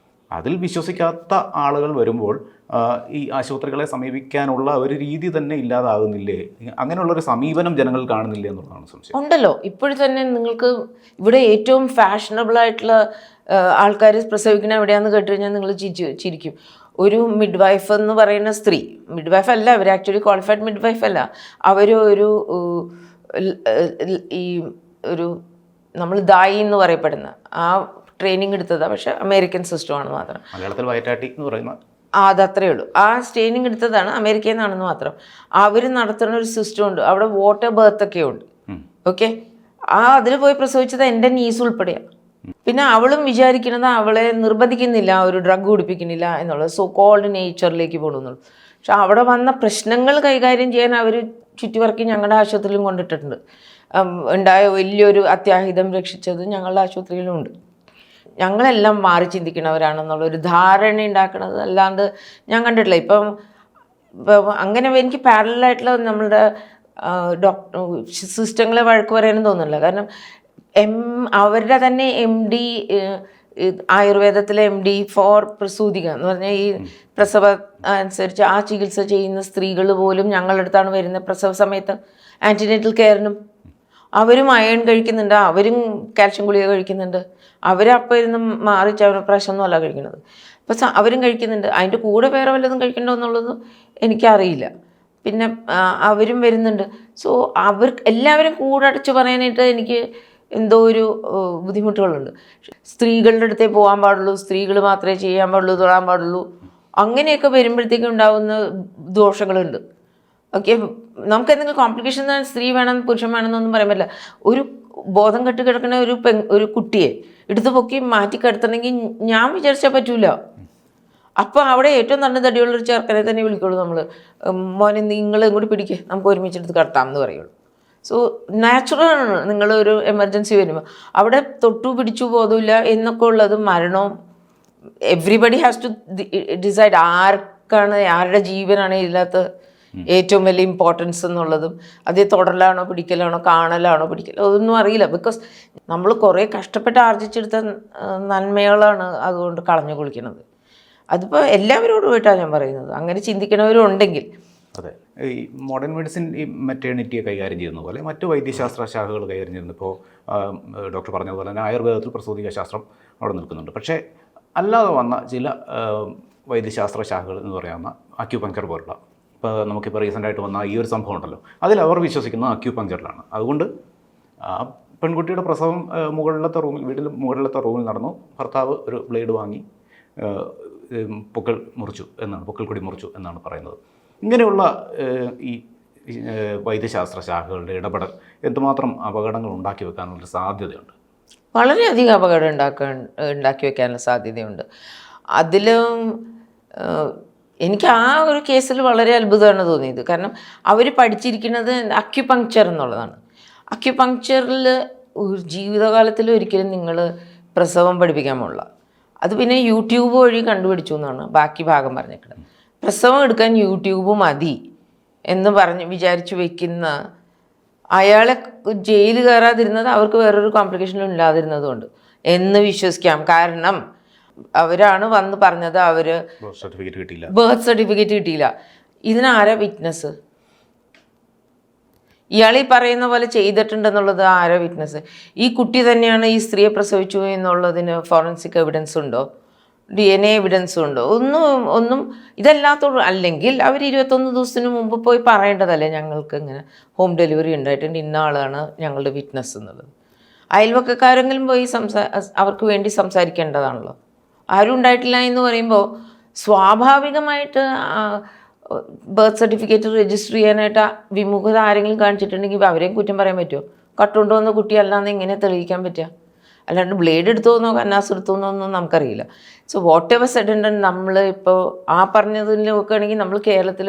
അതിൽ വിശ്വസിക്കാത്ത ആളുകൾ വരുമ്പോൾ ഈ ആശുപത്രികളെ സമീപിക്കാനുള്ള ഒരു രീതി തന്നെ ഇല്ലാതാകുന്നില്ലേ? അങ്ങനെയുള്ളൊരു സമീപനം ജനങ്ങൾ കാണുന്നില്ലേ എന്നുള്ളതാണ് സംശയം. ഉണ്ടല്ലോ, ഇപ്പോഴും തന്നെ നിങ്ങൾക്ക് ഇവിടെ ഏറ്റവും ഫാഷനബിൾ ആയിട്ടുള്ള ആൾക്കാർ പ്രസവിക്കുന്ന എവിടെയാണെന്ന് കേട്ട് കഴിഞ്ഞാൽ നിങ്ങൾ ചിരിക്കും. ഒരു മിഡ് വൈഫ് എന്ന് പറയുന്ന സ്ത്രീ, മിഡ് വൈഫ് അല്ല അവർ, ആക്ച്വലി ക്വാളിഫൈഡ് മിഡ് വൈഫ് അല്ല അവർ, ഈ ഒരു നമ്മൾ ദായി എന്ന് പറയപ്പെടുന്ന ആ ട്രെയിനിങ് എടുത്തതാണ്. പക്ഷെ അമേരിക്കൻ സിസ്റ്റമാണ് മാത്രം. മലയാളത്തിൽ വയറ്റാട്ടി എന്ന് പറയുന്ന അതത്രേ ഉള്ളൂ. ആ ട്രെയിനിങ് എടുത്തതാണ് അമേരിക്കയിൽ നിന്നാണെന്ന് മാത്രം. അവർ നടത്തുന്ന ഒരു സിസ്റ്റം ഉണ്ട്, അവിടെ വാട്ടർ ബർത്ത് ഒക്കെ ഉണ്ട്. ഓക്കെ, അതിൽ പോയി പ്രസവിച്ചത് എൻ്റെ നീസ് ഉൾപ്പെടെയാണ്. പിന്നെ അവളും വിചാരിക്കുന്നത് അവളെ നിർബന്ധിക്കുന്നില്ല, ഒരു ഡ്രഗ് കുടിപ്പിക്കുന്നില്ല എന്നുള്ളത്, സോ കോൾഡ് നേച്ചറിലേക്ക് പോകണമെന്നുള്ളൂ. പക്ഷെ അവിടെ വന്ന പ്രശ്നങ്ങൾ കൈകാര്യം ചെയ്യാൻ അവർ ചുറ്റിവറക്കി ഞങ്ങളുടെ ആശുപത്രിയിലും കൊണ്ടിട്ടുണ്ട്. ഉണ്ടായ വലിയൊരു അത്യാഹിതം രക്ഷിച്ചത് ഞങ്ങളുടെ ആശുപത്രിയിലും ഉണ്ട്. ഞങ്ങളെല്ലാം മാറി ചിന്തിക്കണവരാണെന്നുള്ളൊരു ധാരണ ഉണ്ടാക്കുന്നത് അല്ലാണ്ട് ഞാൻ കണ്ടിട്ടില്ല. ഇപ്പം അങ്ങനെ എനിക്ക് പാരലായിട്ടുള്ള നമ്മളുടെ സിസ്റ്റങ്ങളെ വഴക്ക് പറയാനും തോന്നുന്നില്ല. കാരണം അവരുടെ തന്നെ MD, ആയുർവേദത്തിലെ MD ഫോർ പ്രസൂതിക എന്ന് പറഞ്ഞാൽ ഈ പ്രസവ അനുസരിച്ച് ആ ചികിത്സ ചെയ്യുന്ന സ്ത്രീകൾ പോലും ഞങ്ങളുടെ അടുത്താണ് വരുന്നത് പ്രസവ സമയത്ത് ആൻറ്റിനേറ്റൽ കെയറിനും. അവരും അയൺ കഴിക്കുന്നുണ്ട്, അവരും കാൽഷ്യം ഗുളിക കഴിക്കുന്നുണ്ട്. അവരപ്പം ഇരുന്ന് മാറി ചവനപ്രാശമൊന്നും അല്ല കഴിക്കുന്നത്. അപ്പം അവരും കഴിക്കുന്നുണ്ട്. അതിൻ്റെ കൂടെ വേറെ വല്ലതും കഴിക്കണ്ടോ എന്നുള്ളത് എനിക്കറിയില്ല. പിന്നെ അവരും വരുന്നുണ്ട്. സോ എല്ലാവരും കൂടെ അടച്ച് പറയാനായിട്ട് എനിക്ക് എന്തോ ഒരു ബുദ്ധിമുട്ടുകളുണ്ട്. സ്ത്രീകളുടെ അടുത്തേ പോകാൻ പാടുള്ളൂ, സ്ത്രീകൾ മാത്രമേ ചെയ്യാൻ പാടുള്ളൂ, തൊടാൻ പാടുള്ളൂ, അങ്ങനെയൊക്കെ വരുമ്പോഴത്തേക്കും ഉണ്ടാകുന്ന ദോഷങ്ങളുണ്ട്. ഓക്കെ, നമുക്ക് എന്തെങ്കിലും കോംപ്ലിക്കേഷൻ സ്ത്രീ വേണം പുരുഷൻ വേണമെന്നൊന്നും പറയാൻ പറ്റില്ല. ഒരു ബോധം കെട്ട് കിടക്കുന്ന ഒരു കുട്ടിയെ എടുത്ത് പൊക്കി മാറ്റി കിടത്തണമെങ്കിൽ ഞാൻ വിചാരിച്ചാൽ പറ്റൂല. അപ്പോൾ അവിടെ ഏറ്റവും നല്ല തടിയുള്ളൊരു ചെറുക്കനെ തന്നെ വിളിക്കുള്ളൂ നമ്മൾ, മോനെ നിങ്ങൾ ഇങ്ങോട്ട് പിടിക്കുക, നമുക്ക് ഒരുമിച്ചെടുത്ത് കിടത്താം എന്ന് പറയുള്ളൂ. സോ നാച്ചുറലാണ്. നിങ്ങളൊരു എമർജൻസി വരുമ്പോൾ അവിടെ തൊട്ടു പിടിച്ചു ബോധമില്ല എന്നൊക്കെ ഉള്ളത് മരണവും. എവ്രിബഡി ഹാസ് ടു ഡിസൈഡ് ആർക്കാണ്, ആരുടെ ജീവനാണ് ഇതിനകത്ത് ഏറ്റവും വലിയ ഇമ്പോർട്ടൻസ് എന്നുള്ളതും. അതേ തുടരലാണോ പിടിക്കലാണോ കാണലാണോ പിടിക്കലോ അതൊന്നും അറിയില്ല. ബിക്കോസ് നമ്മൾ കുറേ കഷ്ടപ്പെട്ട് ആർജിച്ചെടുത്ത നന്മകളാണ് അതുകൊണ്ട് കളഞ്ഞു കുളിക്കുന്നത്. അതിപ്പോൾ എല്ലാവരോടും പോയിട്ടാണ് ഞാൻ പറയുന്നത്, അങ്ങനെ ചിന്തിക്കണവരും ഉണ്ടെങ്കിൽ. അതെ, ഈ മോഡേൺ മെഡിസിൻ ഈ മെറ്റേണിറ്റിയെ കൈകാര്യം ചെയ്യുന്ന പോലെ മറ്റ് വൈദ്യശാസ്ത്ര ശാഖകൾ കൈകാര്യം ചെയ്യുന്നത്. ഇപ്പോൾ ഡോക്ടർ പറഞ്ഞതുപോലെ തന്നെ ആയുർവേദത്തിൽ പ്രസൂതിക ശാസ്ത്രം അവിടെ നിൽക്കുന്നുണ്ട്. പക്ഷേ അല്ലാതെ വന്ന ചില വൈദ്യശാസ്ത്ര ശാഖകൾ എന്ന് പറയാവുന്ന അക്യൂപങ്ക്ചർ പോലുള്ള, ഇപ്പോൾ നമുക്കിപ്പോൾ റീസെൻ്റായിട്ട് വന്ന ഈ ഒരു സംഭവം ഉണ്ടല്ലോ, അതിൽ അവർ വിശ്വസിക്കുന്നത് അക്യൂപങ്ക്ചറിലാണ്. അതുകൊണ്ട് പെൺകുട്ടിയുടെ പ്രസവം വീട്ടിൽ മുകളിലത്തെ റൂമിൽ നടന്നു, ഭർത്താവ് ഒരു ബ്ലേഡ് വാങ്ങി പൊക്കിൾക്കൊടി മുറിച്ചു എന്നാണ് പറയുന്നത്. ഇങ്ങനെയുള്ള ഈ വൈദ്യശാസ്ത്ര ശാഖകളുടെ ഇടപെടൽ എന്തുമാത്രം അപകടങ്ങൾ ഉണ്ടാക്കി വെക്കാനുള്ള സാധ്യതയുണ്ട്? വളരെയധികം അപകടം ഉണ്ടാക്കി വെക്കാനുള്ള സാധ്യതയുണ്ട്. അതിലും എനിക്ക് ആ ഒരു കേസിൽ വളരെ അത്ഭുതമാണ് തോന്നിയത്. കാരണം അവർ പഠിച്ചിരിക്കുന്നത് അക്യുപങ്ക്ചർ എന്നുള്ളതാണ്. അക്യുപങ്ക്ചറിൽ ജീവിതകാലത്തിൽ ഒരിക്കലും നിങ്ങൾ പ്രസവം പഠിപ്പിക്കാൻ പോലുള്ള, അത് പിന്നെ യൂട്യൂബ് വഴി കണ്ടുപിടിച്ചു എന്നാണ് ബാക്കി ഭാഗം പറഞ്ഞേക്കുന്നത്. പ്രസവം എടുക്കാൻ യൂട്യൂബ് മതി എന്ന് വിചാരിച്ചു വെക്കുന്ന അയാളെ ജയിലിൽ കയറാതിരുന്നത് അവർക്ക് വേറൊരു കോംപ്ലിക്കേഷനും ഇല്ലാതിരുന്നതുകൊണ്ട് എന്ന് വിശ്വസിക്കാം. കാരണം അവരാണ് വന്ന് പറഞ്ഞത് അവർ സർട്ടിഫിക്കറ്റ് കിട്ടിയില്ല, ബർത്ത് സർട്ടിഫിക്കറ്റ് കിട്ടിയില്ല. ഇതിനാരാ വിറ്റ്നസ്? ഇയാൾ ഈ പറയുന്ന പോലെ ചെയ്തിട്ടുണ്ടെന്നുള്ളത് ആരോ വിറ്റ്നസ്? ഈ കുട്ടി തന്നെയാണ് ഈ സ്ത്രീയെ പ്രസവിച്ചു എന്നുള്ളതിന് ഫോറൻസിക് എവിഡൻസ് ഉണ്ടോ? DNA എവിഡൻസും ഉണ്ടോ? ഒന്നും ഇതല്ലാത്തോളൂ. അല്ലെങ്കിൽ അവർ 21 ദിവസത്തിന് മുമ്പ് പോയി പറയേണ്ടതല്ലേ, ഞങ്ങൾക്ക് ഇങ്ങനെ ഹോം ഡെലിവറി ഉണ്ടായിട്ടുണ്ട്, ഇന്ന ആളാണ് ഞങ്ങളുടെ വിറ്റ്നസ് എന്നുള്ളത്. അയൽവക്കക്കാരെങ്കിലും പോയി അവർക്ക് വേണ്ടി സംസാരിക്കേണ്ടതാണല്ലോ. ആരും ഉണ്ടായിട്ടില്ല എന്ന് പറയുമ്പോൾ സ്വാഭാവികമായിട്ട് ബർത്ത് സർട്ടിഫിക്കറ്റ് രജിസ്റ്റർ ചെയ്യാനായിട്ട് വിമുഖത ആരെങ്കിലും കാണിച്ചിട്ടുണ്ടെങ്കിൽ അവരെയും കുറ്റം പറയാൻ പറ്റുമോ? കട്ടുകൊണ്ടുവന്ന കുട്ടിയല്ലാന്ന് എങ്ങനെ തെളിയിക്കാൻ പറ്റുക? അല്ലാണ്ട് ബ്ലേഡ് എടുത്തോന്നോ കന്നാസ് എടുത്തോന്നോ ഒന്നും നമുക്കറിയില്ല. സോ വാട്ട് എവർ സെഡ് ഉണ്ട്, നമ്മൾ ഇപ്പോൾ ആ പറഞ്ഞതിൽ നോക്കുകയാണെങ്കിൽ നമ്മൾ കേരളത്തിൽ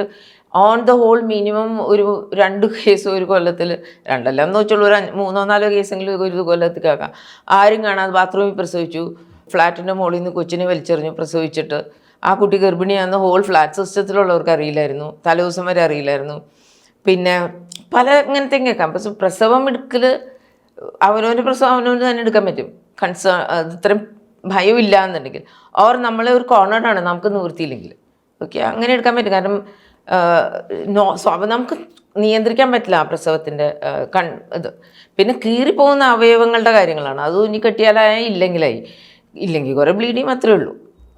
ഓൺ ദ ഹോൾ മിനിമം ഒരു 2 കേസ് ഒരു കൊല്ലത്തിൽ, രണ്ടല്ല എന്ന് വെച്ചുള്ളൂ, ഒരു 3-4 കേസെങ്കിലും ഒരു കൊല്ലത്തിൽ കേൾക്കാം. ആരും കാണാതെ ബാത്റൂമിൽ പ്രസവിച്ചു, ഫ്ലാറ്റിൻ്റെ മുകളിൽ നിന്ന് കൊച്ചിനെ വലിച്ചെറിഞ്ഞു പ്രസവിച്ചിട്ട്, ആ കുട്ടി ഗർഭിണിയാണെന്ന് ഹോൾ ഫ്ലാറ്റ് സിസ്റ്റത്തിലുള്ളവർക്ക് അറിയില്ലായിരുന്നു, തലേദിവസം വരെ അറിയില്ലായിരുന്നു. പിന്നെ പല ഇങ്ങനത്തെ കേൾക്കാം. പക്ഷെ പ്രസവം എടുക്കൽ അവനവൻ്റെ പ്രസവം അവനവന് തന്നെ എടുക്കാൻ പറ്റും, ഇത്രയും ഭയമില്ല എന്നുണ്ടെങ്കിൽ. ഓർ നമ്മളെ ഒരു കോർണറാണ് നമുക്ക് നിവൃത്തിയില്ലെങ്കിൽ, ഓക്കെ, അങ്ങനെ എടുക്കാൻ പറ്റും. കാരണം നമുക്ക് നിയന്ത്രിക്കാൻ പറ്റില്ല ആ പ്രസവത്തിൻ്റെ ഇത്. പിന്നെ കീറിപ്പോകുന്ന അവയവങ്ങളുടെ കാര്യങ്ങളാണ്. അത് ഇനി കെട്ടിയാലായി ഇല്ലെങ്കിൽ കുറേ ബ്ലീഡിങ് മാത്രമേ ഉള്ളൂ.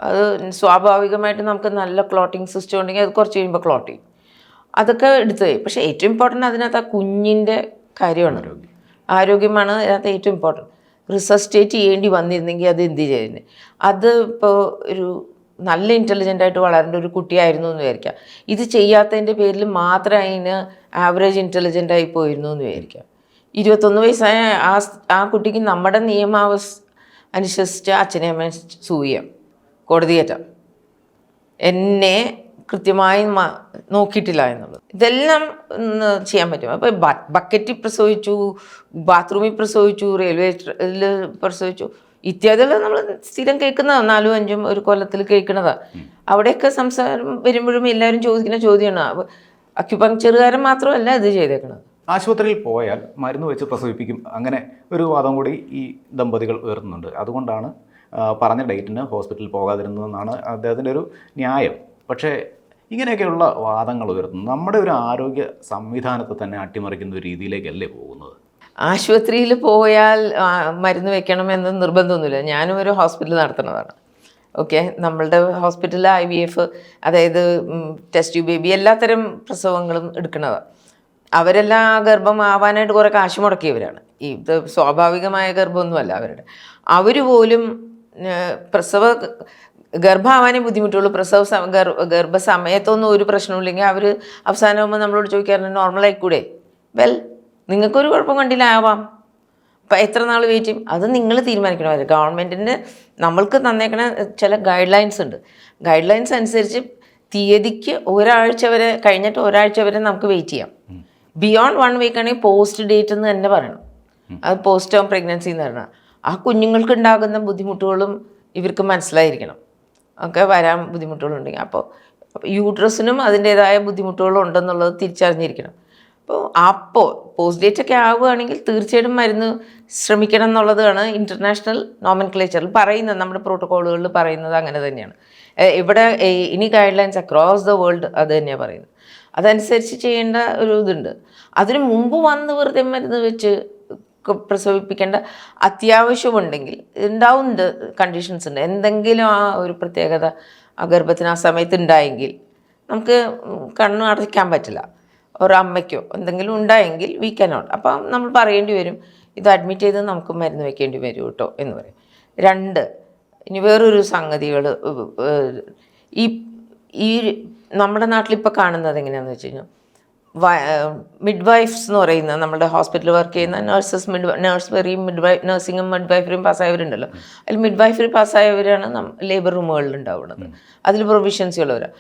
അത് സ്വാഭാവികമായിട്ട് നമുക്ക് നല്ല ക്ലോട്ടിങ് സിസ്റ്റം ഉണ്ടെങ്കിൽ അത് കുറച്ച് കഴിയുമ്പോൾ ക്ലോട്ട് ചെയ്യും. അതൊക്കെ എടുത്ത് കഴിയും. പക്ഷേ ഏറ്റവും ഇമ്പോർട്ടൻ്റ് അതിനകത്ത് ആ കുഞ്ഞിൻ്റെ കാര്യമാണ്, ആരോഗ്യമാണ് അതിനകത്ത് ഏറ്റവും ഇമ്പോർട്ടൻറ്റ്. റിസസ്റ്റേറ്റ് ചെയ്യേണ്ടി വന്നിരുന്നെങ്കിൽ അത് എന്ത് ചെയ്യുന്നത്? അത് ഇപ്പോൾ ഒരു നല്ല ഇൻ്റലിജൻ്റായിട്ട് വളരേണ്ട ഒരു കുട്ടിയായിരുന്നു എന്ന് വിചാരിക്കാം, ഇത് ചെയ്യാത്തതിൻ്റെ പേരിൽ മാത്രം അതിന് ആവറേജ് ഇൻ്റലിജൻ്റായി പോയിരുന്നു എന്ന് വിചാരിക്കാം. 21 വയസ്സായ ആ കുട്ടിക്ക് നമ്മുടെ അനുസരിച്ച് അച്ഛനെ അമ്മയെ സൂവ് ചെയ്യാം, കോടതി കയറ്റാം, എന്നെ കൃത്യമായി നോക്കിയിട്ടില്ല എന്നുള്ളത്. ഇതെല്ലാം ചെയ്യാൻ പറ്റും. അപ്പോൾ ബക്കറ്റിൽ പ്രസവിച്ചു, ബാത്റൂമിൽ പ്രസവിച്ചു, റെയിൽവേയിൽ പ്രസവിച്ചു ഇത്യാദികൾ നമ്മൾ സ്ഥിരം കേൾക്കുന്നതാണ്, 4-5 ഒരു കൊല്ലത്തിൽ കേൾക്കുന്നതാണ്. അവിടെയൊക്കെ സംസാരം വരുമ്പോഴും എല്ലാവരും ചോദിക്കുന്ന ചോദ്യമാണ്. അക്യുപങ്ക്ചറുകാരൻ മാത്രമല്ല ഇത് ചെയ്തേക്കുന്നത്. ആശുപത്രിയിൽ പോയാൽ മരുന്ന് വെച്ച് പ്രസവിപ്പിക്കും, അങ്ങനെ ഒരു വാദം കൂടി ഈ ദമ്പതികൾ ഉയർത്തുന്നുണ്ട്. അതുകൊണ്ടാണ് പറഞ്ഞ ഡേറ്റിന് ഹോസ്പിറ്റലിൽ പോകാതിരുന്നതെന്നാണ് അദ്ദേഹത്തിൻ്റെ ഒരു ന്യായം. പക്ഷേ ഇങ്ങനെയൊക്കെയുള്ള വാദങ്ങൾ ഉയർത്തുന്നു നമ്മുടെ ഒരു ആരോഗ്യ സംവിധാനത്തെ തന്നെ അട്ടിമറിക്കുന്ന ഒരു രീതിയിലേക്കല്ലേ പോകുന്നത്? ആശുപത്രിയിൽ പോയാൽ മരുന്ന് വെക്കണമെന്ന് നിർബന്ധമൊന്നുമില്ല. ഞാനും ഒരു ഹോസ്പിറ്റൽ നടത്തുന്നതാണ്, ഓക്കെ. നമ്മളുടെ ഹോസ്പിറ്റലിൽ IVF, അതായത് ടെസ്റ്റ് ട്യൂബ് ബേബി, എല്ലാത്തരം പ്രസവങ്ങളും എടുക്കുന്നതാണ്. അവരെല്ലാം ഗർഭമാവാനായിട്ട് കുറേ കാശ് മുടക്കിയവരാണ്. ഇത് സ്വാഭാവികമായ ഗർഭമൊന്നുമല്ല അവരുടെ. അവർ പോലും ഗർഭമാവാനേ ബുദ്ധിമുട്ടുള്ളൂ. ഗർഭസമയത്തൊന്നും ഒരു പ്രശ്നമില്ലെങ്കിൽ അവർ അവസാനമാകുമ്പോൾ നമ്മളോട് ചോദിക്കാറുണ്ട് നോർമലായിക്കൂടെ? വെൽ, നിങ്ങൾക്കൊരു കുഴപ്പം കണ്ടില്ല ആവാം, അപ്പം എത്ര നാൾ വെയിറ്റ് ചെയ്യും? അത് നിങ്ങൾ തീരുമാനിക്കണം. ഗവൺമെൻറ്റിൻ്റെ നമ്മൾക്ക് തന്നേക്കണ ചില ഗൈഡ് ലൈൻസ് ഉണ്ട്. ഗൈഡ് ലൈൻസ് അനുസരിച്ച് തീയതിക്ക് കഴിഞ്ഞിട്ട് ഒരാഴ്ച വരെ നമുക്ക് വെയിറ്റ് ചെയ്യാം. ബിയോണ്ട് 1 വീക്ക് ആണെങ്കിൽ പോസ്റ്റ് ഡേറ്റ് എന്ന് തന്നെ പറയണം. അത് പോസ്റ്റ് ടേം പ്രഗ്നൻസി എന്ന് പറഞ്ഞാൽ ആ കുഞ്ഞുങ്ങൾക്ക് ഉണ്ടാകുന്ന ബുദ്ധിമുട്ടുകളും ഇവർക്ക് മനസ്സിലായിരിക്കണം. ഒക്കെ വരാൻ ബുദ്ധിമുട്ടുകളുണ്ടെങ്കിൽ അപ്പോൾ യൂട്രസിനും അതിൻ്റേതായ ബുദ്ധിമുട്ടുകളും ഉണ്ടെന്നുള്ളത് തിരിച്ചറിഞ്ഞിരിക്കണം. അപ്പോൾ പോസ്റ്റ് ഡേറ്റ് ഒക്കെ ആവുകയാണെങ്കിൽ തീർച്ചയായിട്ടും മരുന്ന് ശ്രമിക്കണം എന്നുള്ളതാണ് ഇൻ്റർനാഷണൽ നോമൻക്ലേച്ചറിൽ പറയുന്നത്. നമ്മുടെ പ്രോട്ടോക്കോളുകളിൽ പറയുന്നത് അങ്ങനെ തന്നെയാണ്. ഇവിടെ ഇനി guide lines across the world അത് തന്നെയാണ് പറയുന്നത്. അതനുസരിച്ച് ചെയ്യേണ്ട ഒരു ഇതുണ്ട്. അതിന് മുമ്പ് വന്ന് വെറുതെ മരുന്ന് വെച്ച് പ്രസവിപ്പിക്കേണ്ട അത്യാവശ്യമുണ്ടെങ്കിൽ ഉണ്ടാവുന്നുണ്ട്, കണ്ടീഷൻസ് ഉണ്ട്. എന്തെങ്കിലും ആ ഒരു പ്രത്യേകത ആ ഗർഭത്തിന് ആ സമയത്ത് ഉണ്ടായെങ്കിൽ നമുക്ക് കണ്ണു അടയ്ക്കാൻ പറ്റില്ല. ഒരമ്മയ്ക്കോ എന്തെങ്കിലും ഉണ്ടായെങ്കിൽ വി കനോട്ട്, അപ്പം നമ്മൾ പറയേണ്ടി വരും ഇത് അഡ്മിറ്റ് ചെയ്ത് നമുക്ക് മരുന്ന് വെക്കേണ്ടി വരും കേട്ടോ എന്ന് പറയും. 2, ഇനി വേറൊരു സംഗതികൾ ഈ നമ്മുടെ നാട്ടിലിപ്പോൾ കാണുന്നത് എങ്ങനെയാണെന്ന് വെച്ച് കഴിഞ്ഞാൽ മിഡ് വൈഫ്സ് എന്ന് പറയുന്ന നമ്മുടെ ഹോസ്പിറ്റലിൽ വർക്ക് ചെയ്യുന്ന നഴ്സിങ്ങും മിഡ് വൈഫറിയും പാസ്സായവരുണ്ടല്ലോ. അതിൽ മിഡ് വൈഫറി പാസ്സായവരാണ് ലേബർ റൂമുകളിൽ ഉണ്ടാവുന്നത്. അതിൽ പ്രൊവിഷൻസി ഉള്ളവരാണ്.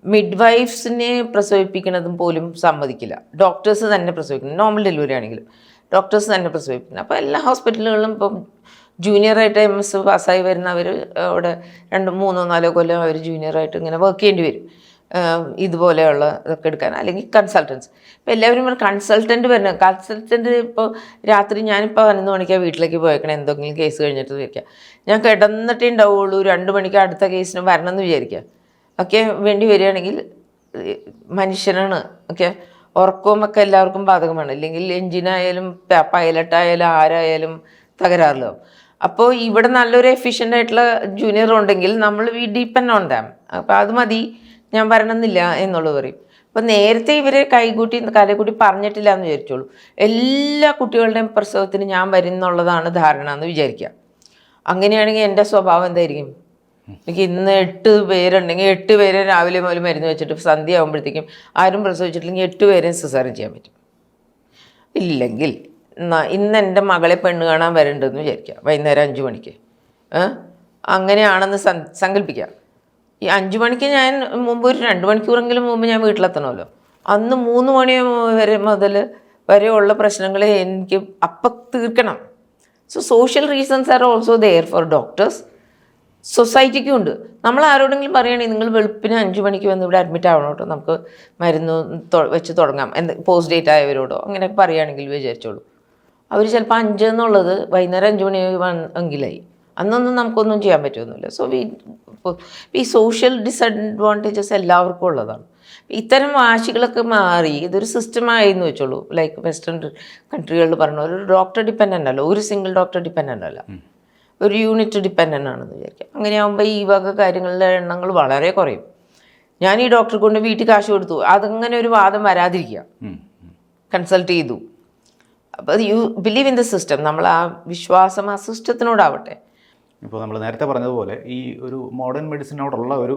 മിഡ് വൈഫ്സിനെ പ്രസവിപ്പിക്കുന്നതും പോലും സമ്മതിക്കില്ല. ഡോക്ടേഴ്സ് തന്നെ പ്രസവിക്കുന്നത്, നോർമൽ ഡെലിവറി ആണെങ്കിലും ഡോക്ടേഴ്സ് തന്നെ പ്രസവിക്കുന്നത്. അപ്പോൾ എല്ലാ ഹോസ്പിറ്റലുകളിലും ഇപ്പം ജൂനിയറായിട്ട് MS പാസ്സായി വരുന്നവർ അവിടെ 2, 3, 4 കൊല്ലം അവർ ജൂനിയറായിട്ട് ഇങ്ങനെ വർക്ക് ചെയ്യേണ്ടി വരും. ഇതുപോലെയുള്ള ഇതൊക്കെ എടുക്കാൻ, അല്ലെങ്കിൽ കൺസൾട്ടൻസ്. ഇപ്പോൾ എല്ലാവരും കൺസൾട്ടൻറ്റ് വരണം. കൺസൾട്ടൻറ്റ് ഇപ്പോൾ രാത്രി ഞാനിപ്പോൾ 11 മണിക്കാണ് വീട്ടിലേക്ക് പോയേക്കണം, എന്തെങ്കിലും കേസ് കഴിഞ്ഞിട്ട് വയ്ക്കുക. ഞാൻ കിടന്നിട്ടേ ഉണ്ടാവുള്ളൂ 2 മണിക്ക് അടുത്ത കേസിന് വരണം എന്ന് വിചാരിക്കുക. ഓക്കെ, വേണ്ടി വരികയാണെങ്കിൽ മനുഷ്യനാണ്. ഓക്കെ, ഉറക്കവും ഒക്കെ എല്ലാവർക്കും ബാധകമാണ്. ഇല്ലെങ്കിൽ എൻജിനായാലും പൈലറ്റായാലും ആരായാലും തകരാറിലാവും. അപ്പോൾ ഇവിടെ നല്ലൊരു എഫിഷ്യൻ്റ് ആയിട്ടുള്ള ജൂനിയർ ഉണ്ടെങ്കിൽ നമ്മൾ വി ഡിപ്പെൻഡ് ഓൺ ദാം. അപ്പോൾ അത് മതി, ഞാൻ വരണമെന്നില്ല എന്നുള്ളത് പറയും. അപ്പോൾ നേരത്തെ ഇവരെ കലകൂട്ടി പറഞ്ഞിട്ടില്ല എന്ന് വിചാരിച്ചോളൂ. എല്ലാ കുട്ടികളുടെയും പ്രസവത്തിന് ഞാൻ വരുന്നുള്ളതാണ് ധാരണ എന്ന് വിചാരിക്കുക. അങ്ങനെയാണെങ്കിൽ എൻ്റെ സ്വഭാവം എന്തായിരിക്കും? എനിക്ക് ഇന്ന് 8 പേരുണ്ടെങ്കിൽ 8 പേരെ രാവിലെ മുതൽ മരുന്ന് വെച്ചിട്ട് സന്ധ്യ ആകുമ്പോഴത്തേക്കും ആരും പ്രസവിച്ചിട്ടില്ലെങ്കിൽ 8 പേരെയും സിസേറിയൻ ചെയ്യാൻ പറ്റും. ഇല്ലെങ്കിൽ ഇന്ന് എൻ്റെ മകളെ പെണ്ണ് കാണാൻ വരണ്ടെന്ന് വിചാരിക്കുക, വൈകുന്നേരം 5 മണിക്ക്. അങ്ങനെയാണെന്ന് സങ്കല്പിക്കുക. ഈ 5 മണിക്ക് ഞാൻ മുമ്പ് ഒരു 2 മണിക്കൂറെങ്കിലും മുമ്പ് ഞാൻ വീട്ടിലെത്തണമല്ലോ. അന്ന് 3 മണി വരെയുള്ള പ്രശ്നങ്ങൾ എനിക്ക് അപ്പം തീർക്കണം. So social reasons are also there for doctors. സൊസൈറ്റിക്കും ഉണ്ട്. നമ്മൾ ആരോടെങ്കിലും പറയുകയാണെങ്കിൽ നിങ്ങൾ വെളുപ്പിന് 5 മണിക്ക് വന്ന് ഇവിടെ അഡ്മിറ്റ് ആവണം കേട്ടോ, നമുക്ക് മരുന്ന് വെച്ച് തുടങ്ങാം, പോസ്റ്റ് ഡേറ്റ് ആയവരോടോ അങ്ങനെയൊക്കെ പറയുകയാണെങ്കിൽ വിചാരിച്ചോളൂ. അവർ ചിലപ്പോൾ 5 എന്നുള്ളത് വൈകുന്നേരം 5 മണി എങ്കിലായി. അന്നൊന്നും നമുക്കൊന്നും ചെയ്യാൻ പറ്റുമൊന്നുമില്ല. സോ ഈ സോഷ്യൽ ഡിസഡ്വാൻറ്റേജസ് എല്ലാവർക്കും ഉള്ളതാണ്. ഇത്തരം വാശികളൊക്കെ മാറി ഇതൊരു സിസ്റ്റമായി എന്ന് വെച്ചോളൂ. ലൈക്ക് വെസ്റ്റേൺ കൺട്രികളിൽ പറഞ്ഞ ഒരു ഡോക്ടർ ഡിപ്പെൻഡൻ്റ് അല്ല, ഒരു സിംഗിൾ ഡോക്ടർ ഡിപ്പെൻഡൻ്റ് അല്ല, ഒരു യൂണിറ്റ് ഡിപ്പെൻഡൻ്റ് ആണെന്ന് വിചാരിക്കാം. അങ്ങനെയാകുമ്പോൾ ഈ വക കാര്യങ്ങളുടെ എണ്ണങ്ങൾ വളരെ കുറയും. ഞാൻ ഈ ഡോക്ടറെ കൊണ്ട് വീട്ടിൽ കാശ് കൊടുത്തു, അതങ്ങനെ ഒരു വാദം വരാതിരിക്കുക. കൺസൾട്ട് ചെയ്തു. അപ്പോൾ you believe in the system. നമ്മൾ ആ വിശ്വാസം ആ സിസ്റ്റത്തിനോടാവട്ടെ. ഇപ്പോൾ നമ്മൾ നേരത്തെ പറഞ്ഞതുപോലെ ഈ ഒരു മോഡേൺ മെഡിസിനോടുള്ള ഒരു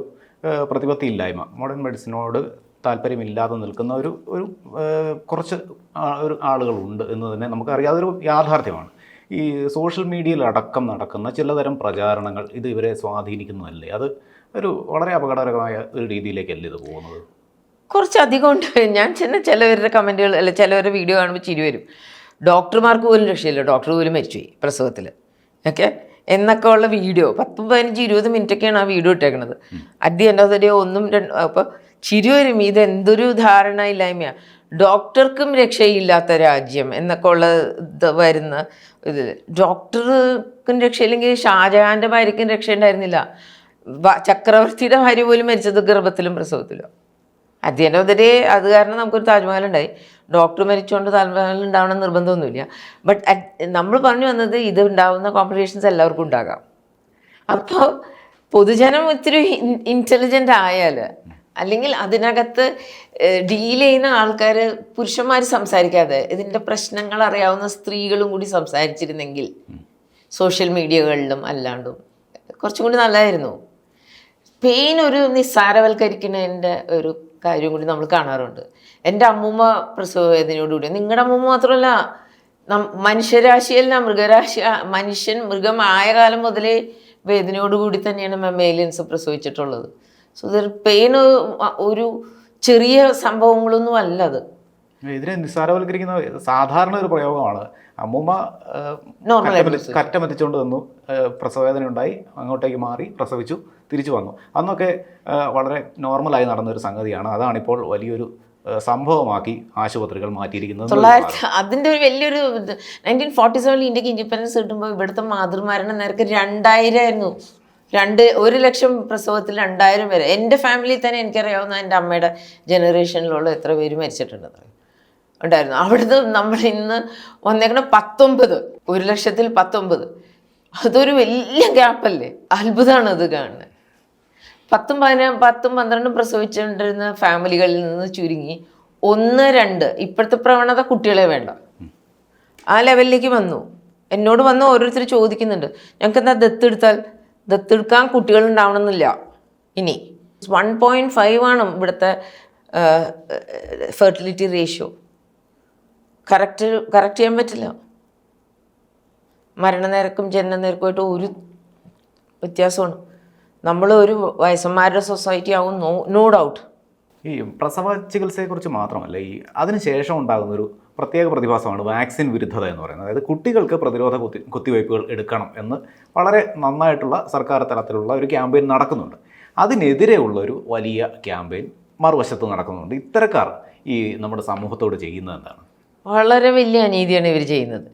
പ്രതിപത്തി ഇല്ലായ്മ, മോഡേൺ മെഡിസിനോട് താല്പര്യമില്ലാതെ നിൽക്കുന്ന ഒരു കുറച്ച് ഒരു ആളുകളുണ്ട് എന്ന് തന്നെ നമുക്കറിയാം. അതൊരു യാഥാർത്ഥ്യമാണ്. ഈ സോഷ്യൽ മീഡിയയിൽ അടക്കം നടക്കുന്ന ചിലതരം പ്രചാരണങ്ങൾ ഇത് ഇവരെ സ്വാധീനിക്കുന്നതല്ലേ? അത് ഒരു വളരെ അപകടകരമായ ഒരു രീതിയിലേക്കല്ലേ ഇത് പോകുന്നത്? കുറച്ചധികം ഉണ്ട്. ഞാൻ ചിലവരുടെ കമൻറ്റുകൾ അല്ല ചിലവരുടെ വീഡിയോ കാണുമ്പോൾ ചിരി വരും. ഡോക്ടർമാർക്ക് പോലും രക്ഷയില്ല, ഡോക്ടർ പോലും മരിച്ചുപോയി പ്രസവത്തിൽ ഒക്കെ എന്നൊക്കെ ഉള്ള വീഡിയോ 10, 15, 20 മിനിറ്റൊക്കെയാണ് ആ വീഡിയോ ഇട്ടേക്കണത്. At the end of the day 1, 2 അപ്പോൾ ചിരി വരും. ഇതെന്തൊരു ധാരണ ഇല്ലായ്മയാണ്. ഡോക്ടർക്കും രക്ഷയില്ലാത്ത രാജ്യം എന്നൊക്കെ ഉള്ള വരുന്ന ഇത്. ഡോക്ടർക്കും രക്ഷയില്ലെങ്കിൽ ഷാജഹാൻ്റെ ഭാര്യയ്ക്കും രക്ഷയുണ്ടായിരുന്നില്ല. ചക്രവർത്തിയുടെ ഭാര്യ പോലും മരിച്ചത് ഗർഭത്തിലും പ്രസവത്തിലും. At the end of the day അത് കാരണം നമുക്കൊരു താജ്മഹൽ ഉണ്ടായി. ഡോക്ടർ മരിച്ചുകൊണ്ട് താജ്മഹൽ ഉണ്ടാവണം നിർബന്ധമൊന്നുമില്ല. ബട്ട് നമ്മൾ പറഞ്ഞു വന്നത് ഇത് ഉണ്ടാകുന്ന കോംപ്ലിക്കേഷൻസ് എല്ലാവർക്കും ഉണ്ടാകാം. അപ്പോൾ പൊതുജനം ഇത്തിരി ഇൻ്റലിജൻ്റ് ആയാൽ, അല്ലെങ്കിൽ അതിനകത്ത് ഡീൽ ചെയ്യുന്ന ആൾക്കാർ പുരുഷന്മാർ സംസാരിക്കാതെ ഇതിൻ്റെ പ്രശ്നങ്ങൾ അറിയാവുന്ന സ്ത്രീകളും കൂടി സംസാരിച്ചിരുന്നെങ്കിൽ സോഷ്യൽ മീഡിയകളിലും അല്ലാണ്ടും കുറച്ചും കൂടി നല്ലതായിരുന്നു. പെയിൻ ഒരു നിസ്സാരവൽക്കരിക്കുന്നതിൻ്റെ ഒരു കാര്യം കൂടി നമ്മൾ കാണാറുണ്ട്. എൻ്റെ അമ്മൂമ്മ പ്രസവ വേദനയോടുകൂടി, നിങ്ങളുടെ അമ്മൂമ്മ മാത്രമല്ല മനുഷ്യരാശിയല്ല മൃഗരാശി, മൃഗമായ കാലം മുതലേ വേദനയോടുകൂടി തന്നെയാണ് മെമ്മേലിയൻസ് പ്രസവിച്ചിട്ടുള്ളത്. സോ ദർ പെയിൻ ഒരു ചെറിയ സംഭവങ്ങളൊന്നും അല്ല. അത് ഇതിനെ നിസ്സാരവൽക്കരിക്കുന്ന സാധാരണ ഒരു പ്രയോഗമാണ്. അമ്മൂമ്മ കറ്റമെത്തിച്ചുകൊണ്ട് വന്നു, പ്രസവവേദന ഉണ്ടായി, അങ്ങോട്ടേക്ക് മാറി, പ്രസവിച്ചു, തിരിച്ചു വന്നു. അന്നൊക്കെ വളരെ നോർമലായി നടന്നൊരു സംഗതിയാണ്. അതാണിപ്പോൾ വലിയൊരു സംഭവമാക്കി ആശുപത്രികൾ മാറ്റിയിരിക്കുന്നത്. അതിൻ്റെ ഒരു വലിയൊരു 1947 ഇന്ത്യക്ക് ഇൻഡിപെൻഡൻസ് കിട്ടുമ്പോൾ ഇവിടുത്തെ മാതൃമരണ നിരക്ക് 2000 ആയിരുന്നു. 1 ലക്ഷം പ്രസവത്തിൽ 2000 പേര്. എൻ്റെ ഫാമിലിയിൽ തന്നെ എനിക്കറിയാവുന്ന എൻ്റെ അമ്മയുടെ ജനറേഷനിലുള്ള എത്ര പേര് മരിച്ചിട്ടുണ്ടെന്ന് ഉണ്ടായിരുന്നു. അവിടുന്ന് നമ്മൾ ഇന്ന് വന്നേക്കണ 19, 1 ലക്ഷത്തിൽ 19. അതൊരു വലിയ ഗ്യാപ്പല്ലേ? അത്ഭുതമാണ് അത് കാണുന്നത്. 10, 12 പ്രസവിച്ചുകൊണ്ടിരുന്ന ഫാമിലികളിൽ നിന്ന് ചുരുങ്ങി 1, 2 ഇപ്പോഴത്തെ പ്രവണത കുട്ടികളെ വേണ്ട ആ ലെവലിലേക്ക് വന്നു. എന്നോട് വന്ന് ഓരോരുത്തർ ചോദിക്കുന്നുണ്ട്, ഞങ്ങൾക്ക് എന്താ ദത്തെടുക്കാൻ കുട്ടികളുണ്ടാവണമെന്നില്ല. ഇനി 1.5 ആണ് ഇവിടുത്തെ ഫെർട്ടിലിറ്റി റേഷ്യോ. കറക്റ്റ് ചെയ്യാൻ പറ്റില്ല. മരണനിരക്കും ജനനനിരക്കുമായിട്ട് ഒരു വ്യത്യാസമാണ്. നമ്മൾ ഒരു വയസ്സന്മാരുടെ സൊസൈറ്റി ആവും, നോ ഡൗട്ട്. ഈ പ്രസവ ചികിത്സയെക്കുറിച്ച് മാത്രമല്ല, ഈ അതിനുശേഷം ഉണ്ടാകുന്നൊരു പ്രത്യേക പ്രതിഭാസമാണ് വാക്സിൻ വിരുദ്ധത എന്ന് പറയുന്നത്. അതായത് കുട്ടികൾക്ക് പ്രതിരോധ കുത്തിവയ്പ്പുകൾ എടുക്കണം എന്ന് വളരെ നന്നായിട്ടുള്ള സർക്കാർ തലത്തിലുള്ള ഒരു ക്യാമ്പയിൻ നടക്കുന്നുണ്ട്. അതിനെതിരെയുള്ളൊരു വലിയ ക്യാമ്പയിൻ മറുവശത്ത് നടക്കുന്നുണ്ട്. ഇത്തരക്കാർ ഈ നമ്മുടെ സമൂഹത്തോട് ചെയ്യുന്നത് എന്താണ്? വളരെ വലിയ അനീതിയാണ് ഇവർ ചെയ്യുന്നത്.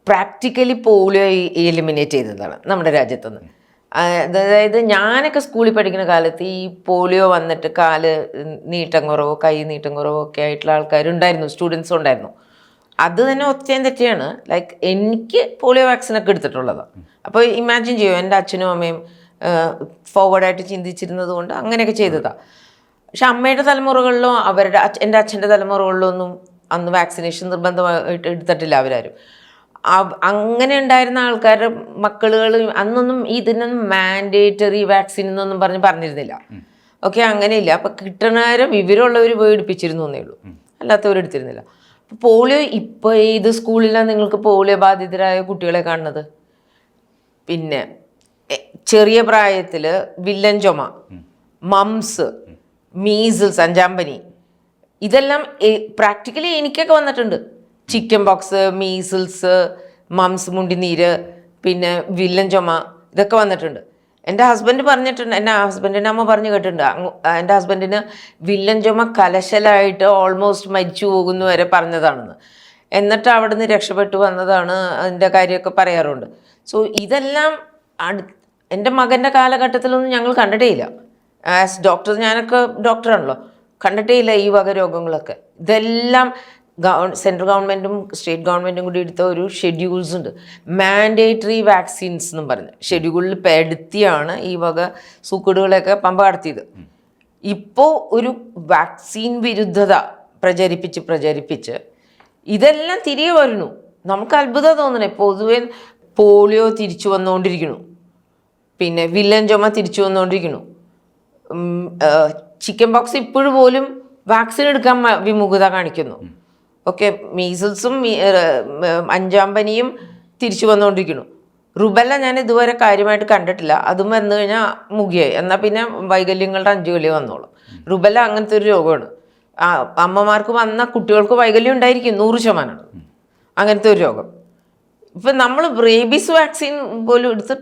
പ്രാക്ടിക്കലി പോളിയോ എലിമിനേറ്റ് ചെയ്തതാണ് നമ്മുടെ രാജ്യത്തുനിന്ന്. അതായത് ഞാനൊക്കെ സ്കൂളിൽ പഠിക്കുന്ന കാലത്ത് ഈ പോളിയോ വന്നിട്ട് കാല് നീട്ടം കുറവോ കൈ നീട്ടം കുറവോ ഒക്കെ ആയിട്ടുള്ള ആൾക്കാരുണ്ടായിരുന്നു, സ്റ്റുഡൻസും ഉണ്ടായിരുന്നു. അത് തന്നെ ഒറ്റയും തെറ്റിയാണ്. ലൈക്ക് എനിക്ക് പോളിയോ വാക്സിനൊക്കെ എടുത്തിട്ടുള്ളതാണ്. അപ്പോൾ ഇമാജിൻ ചെയ്യും, എൻ്റെ അച്ഛനും അമ്മയും ഫോർവേഡായിട്ട് ചിന്തിച്ചിരുന്നത് കൊണ്ട് അങ്ങനെയൊക്കെ ചെയ്തതാണ്. പക്ഷെ അമ്മയുടെ തലമുറകളിലോ എൻ്റെ അച്ഛൻ്റെ തലമുറകളിലോ ഒന്നും അന്ന് വാക്സിനേഷൻ നിർബന്ധമായിട്ട് എടുത്തിട്ടില്ല അവരാരും. അങ്ങനെ ഉണ്ടായിരുന്ന ആൾക്കാരുടെ മക്കളുകൾ അന്നൊന്നും ഇതിനൊന്നും മാൻഡേറ്ററി വാക്സിൻ എന്നൊന്നും പറഞ്ഞിരുന്നില്ല. ഓക്കെ, അങ്ങനെയില്ല. അപ്പം കിട്ടണേരം വിവരമുള്ളവർ പോയി എടുപ്പിച്ചിരുന്നു എന്നേ ഉള്ളൂ, അല്ലാത്തവരെടുത്തിരുന്നില്ല. അപ്പോൾ പോളിയോ ഇപ്പോൾ ഏത് സ്കൂളിലാണ് നിങ്ങൾക്ക് പോളിയോ ബാധിതരായ കുട്ടികളെ കാണുന്നത്? പിന്നെ ചെറിയ പ്രായത്തിൽ വില്ലൻ ചുമ, മംസ്, മീസിൽസ്, 5-ാം പനി, ഇതെല്ലാം പ്രാക്ടിക്കലി എനിക്കൊക്കെ വന്നിട്ടുണ്ട്. ചിക്കൻ പോക്സ്, മീസിൽസ്, മംസ്, മുണ്ടിനീര്, പിന്നെ വില്ലൻ ചുമ, ഇതൊക്കെ വന്നിട്ടുണ്ട്. എൻ്റെ ഹസ്ബൻഡ് പറഞ്ഞിട്ടുണ്ട്, എൻ്റെ ഹസ്ബൻഡിൻ്റെ അമ്മ പറഞ്ഞു കേട്ടിട്ടുണ്ട്. എൻ്റെ ഹസ്ബൻഡിന് വില്ലൻ ചുമ കലശലായിട്ട് ഓൾമോസ്റ്റ് മരിച്ചു പോകുന്നു വരെ പറഞ്ഞതാണെന്ന്. എന്നിട്ട് അവിടെ നിന്ന് രക്ഷപ്പെട്ടു വന്നതാണ്, അതിൻ്റെ കാര്യമൊക്കെ പറയാറുണ്ട്. സോ ഇതെല്ലാം എൻ്റെ മകൻ്റെ കാലഘട്ടത്തിലൊന്നും ഞങ്ങൾ കണ്ടിട്ടേയില്ല. ആസ് ഡോക്ടർ, ഞാനൊക്കെ ഡോക്ടറാണല്ലോ, കണ്ടിട്ടേയില്ല ഈ വക രോഗങ്ങളൊക്കെ. ഇതെല്ലാം സെൻട്രൽ ഗവൺമെൻറ്റും സ്റ്റേറ്റ് ഗവൺമെൻറ്റും കൂടി എടുത്ത ഒരു ഷെഡ്യൂൾസ് ഉണ്ട്, മാൻഡേറ്ററി വാക്സിൻസ് എന്നും പറഞ്ഞ് ഷെഡ്യൂളിൽ പെടുത്തിയാണ് ഈ വക സൂക്കേടുകളെയൊക്കെ പമ്പ കടത്തിയത്. ഇപ്പോൾ ഒരു വാക്സിൻ വിരുദ്ധത പ്രചരിപ്പിച്ച് ഇതെല്ലാം തിരികെ വരുന്നു. നമുക്ക് അത്ഭുതം തോന്നണേ. പൊതുവെ പോളിയോ തിരിച്ചു വന്നുകൊണ്ടിരിക്കുന്നു, പിന്നെ വില്ലൻ ചുമ തിരിച്ചു വന്നുകൊണ്ടിരിക്കുന്നു, ചിക്കൻ പോക്സ് ഇപ്പോഴും പോലും വാക്സിൻ എടുക്കാൻ വിമുഖത കാണിക്കുന്നു. ഓക്കെ, മീസിൽസും 5-ാം പനിയും തിരിച്ചു വന്നുകൊണ്ടിരിക്കുന്നു. റുബെല്ല ഞാൻ ഇതുവരെ കാര്യമായിട്ട് കണ്ടിട്ടില്ല. അതും വന്നു കഴിഞ്ഞാൽ മുഖിയായി, എന്നാൽ പിന്നെ വൈകല്യങ്ങളുടെ 5 കളി വന്നോളും. റുബെല്ല അങ്ങനത്തെ ഒരു രോഗമാണ്. അമ്മമാർക്ക് വന്ന കുട്ടികൾക്ക് വൈകല്യം ഉണ്ടായിരിക്കും 100%. അങ്ങനത്തെ ഒരു രോഗം. ഇപ്പം നമ്മൾ റേബീസ് വാക്സിൻ പോലും എടുത്ത്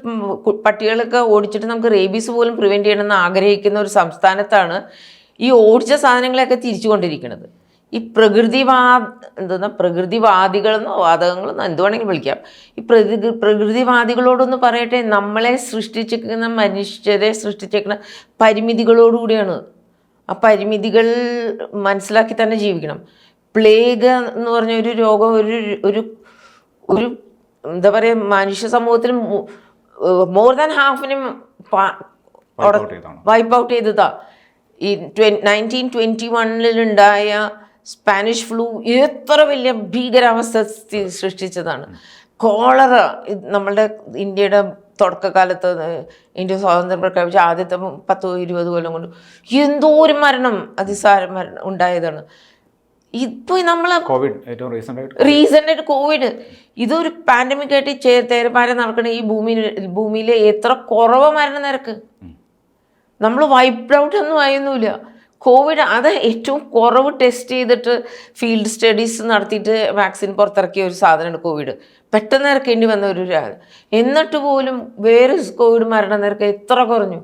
പട്ടികളൊക്കെ ഓടിച്ചിട്ട് നമുക്ക് റേബീസ് പോലും പ്രിവെൻറ്റ് ചെയ്യണമെന്ന് ആഗ്രഹിക്കുന്ന ഒരു സംസ്ഥാനത്താണ് ഈ ഓടിച്ച സാധനങ്ങളെയൊക്കെ തിരിച്ചു കൊണ്ടിരിക്കുന്നത്. ഈ പ്രകൃതിവാദികളെന്നോ വാദങ്ങളെന്നോ എന്ത് വേണമെങ്കിലും വിളിക്കാം. ഈ പ്രകൃതിവാദികളോടൊന്ന് പറയട്ടെ, നമ്മളെ സൃഷ്ടിച്ചിരിക്കുന്ന മനുഷ്യരെ സൃഷ്ടിച്ചേക്കുന്ന പരിമിതികളോടുകൂടിയാണ്. ആ പരിമിതികൾ മനസ്സിലാക്കി തന്നെ ജീവിക്കണം. പ്ലേഗ് എന്ന് പറഞ്ഞ ഒരു രോഗം ഒരു എന്താ പറയുക, മനുഷ്യ സമൂഹത്തിൽ മോർ ദാൻ ഹാഫിനും വൈപ്പ് ഔട്ട് ചെയ്തതാ. ഈ 1921 സ്പാനിഷ് ഫ്ലൂ എത്ര വലിയ ഭീകരാവസ്ഥ സൃഷ്ടിച്ചതാണ്. കോളറ നമ്മളുടെ ഇന്ത്യയുടെ തുടക്കകാലത്ത്, ഇന്ത്യ സ്വാതന്ത്ര്യം പ്രഖ്യാപിച്ച ആദ്യത്തെ 10-20 കൊല്ലം കൊണ്ട് എന്തോ ഒരു അതിസാര മരണം ഉണ്ടായതാണ്. ഇപ്പോൾ നമ്മൾ റീസെൻ്റായിട്ട് കോവിഡ്, ഇതൊരു പാൻഡമിക് ആയിട്ട് തേരപ്പാര നടക്കണ ഈ ഭൂമിയിൽ എത്ര കുറവ് മരണ നിരക്ക്. നമ്മൾ വൈപ്ഡ് ഔട്ട് ഒന്നും ആയൊന്നുമില്ല. കോവിഡ് അത് ഏറ്റവും കുറവ് ടെസ്റ്റ് ചെയ്തിട്ട് ഫീൽഡ് സ്റ്റഡീസ് നടത്തിയിട്ട് വാക്സിൻ പുറത്തിറക്കിയ ഒരു സാധനമാണ് കോവിഡ്. പെട്ടെന്ന് ഇറക്കേണ്ടി വന്ന ഒരു എന്നിട്ട് പോലും വേറെ കോവിഡ് മരണ നിരക്ക് എത്ര കുറഞ്ഞു.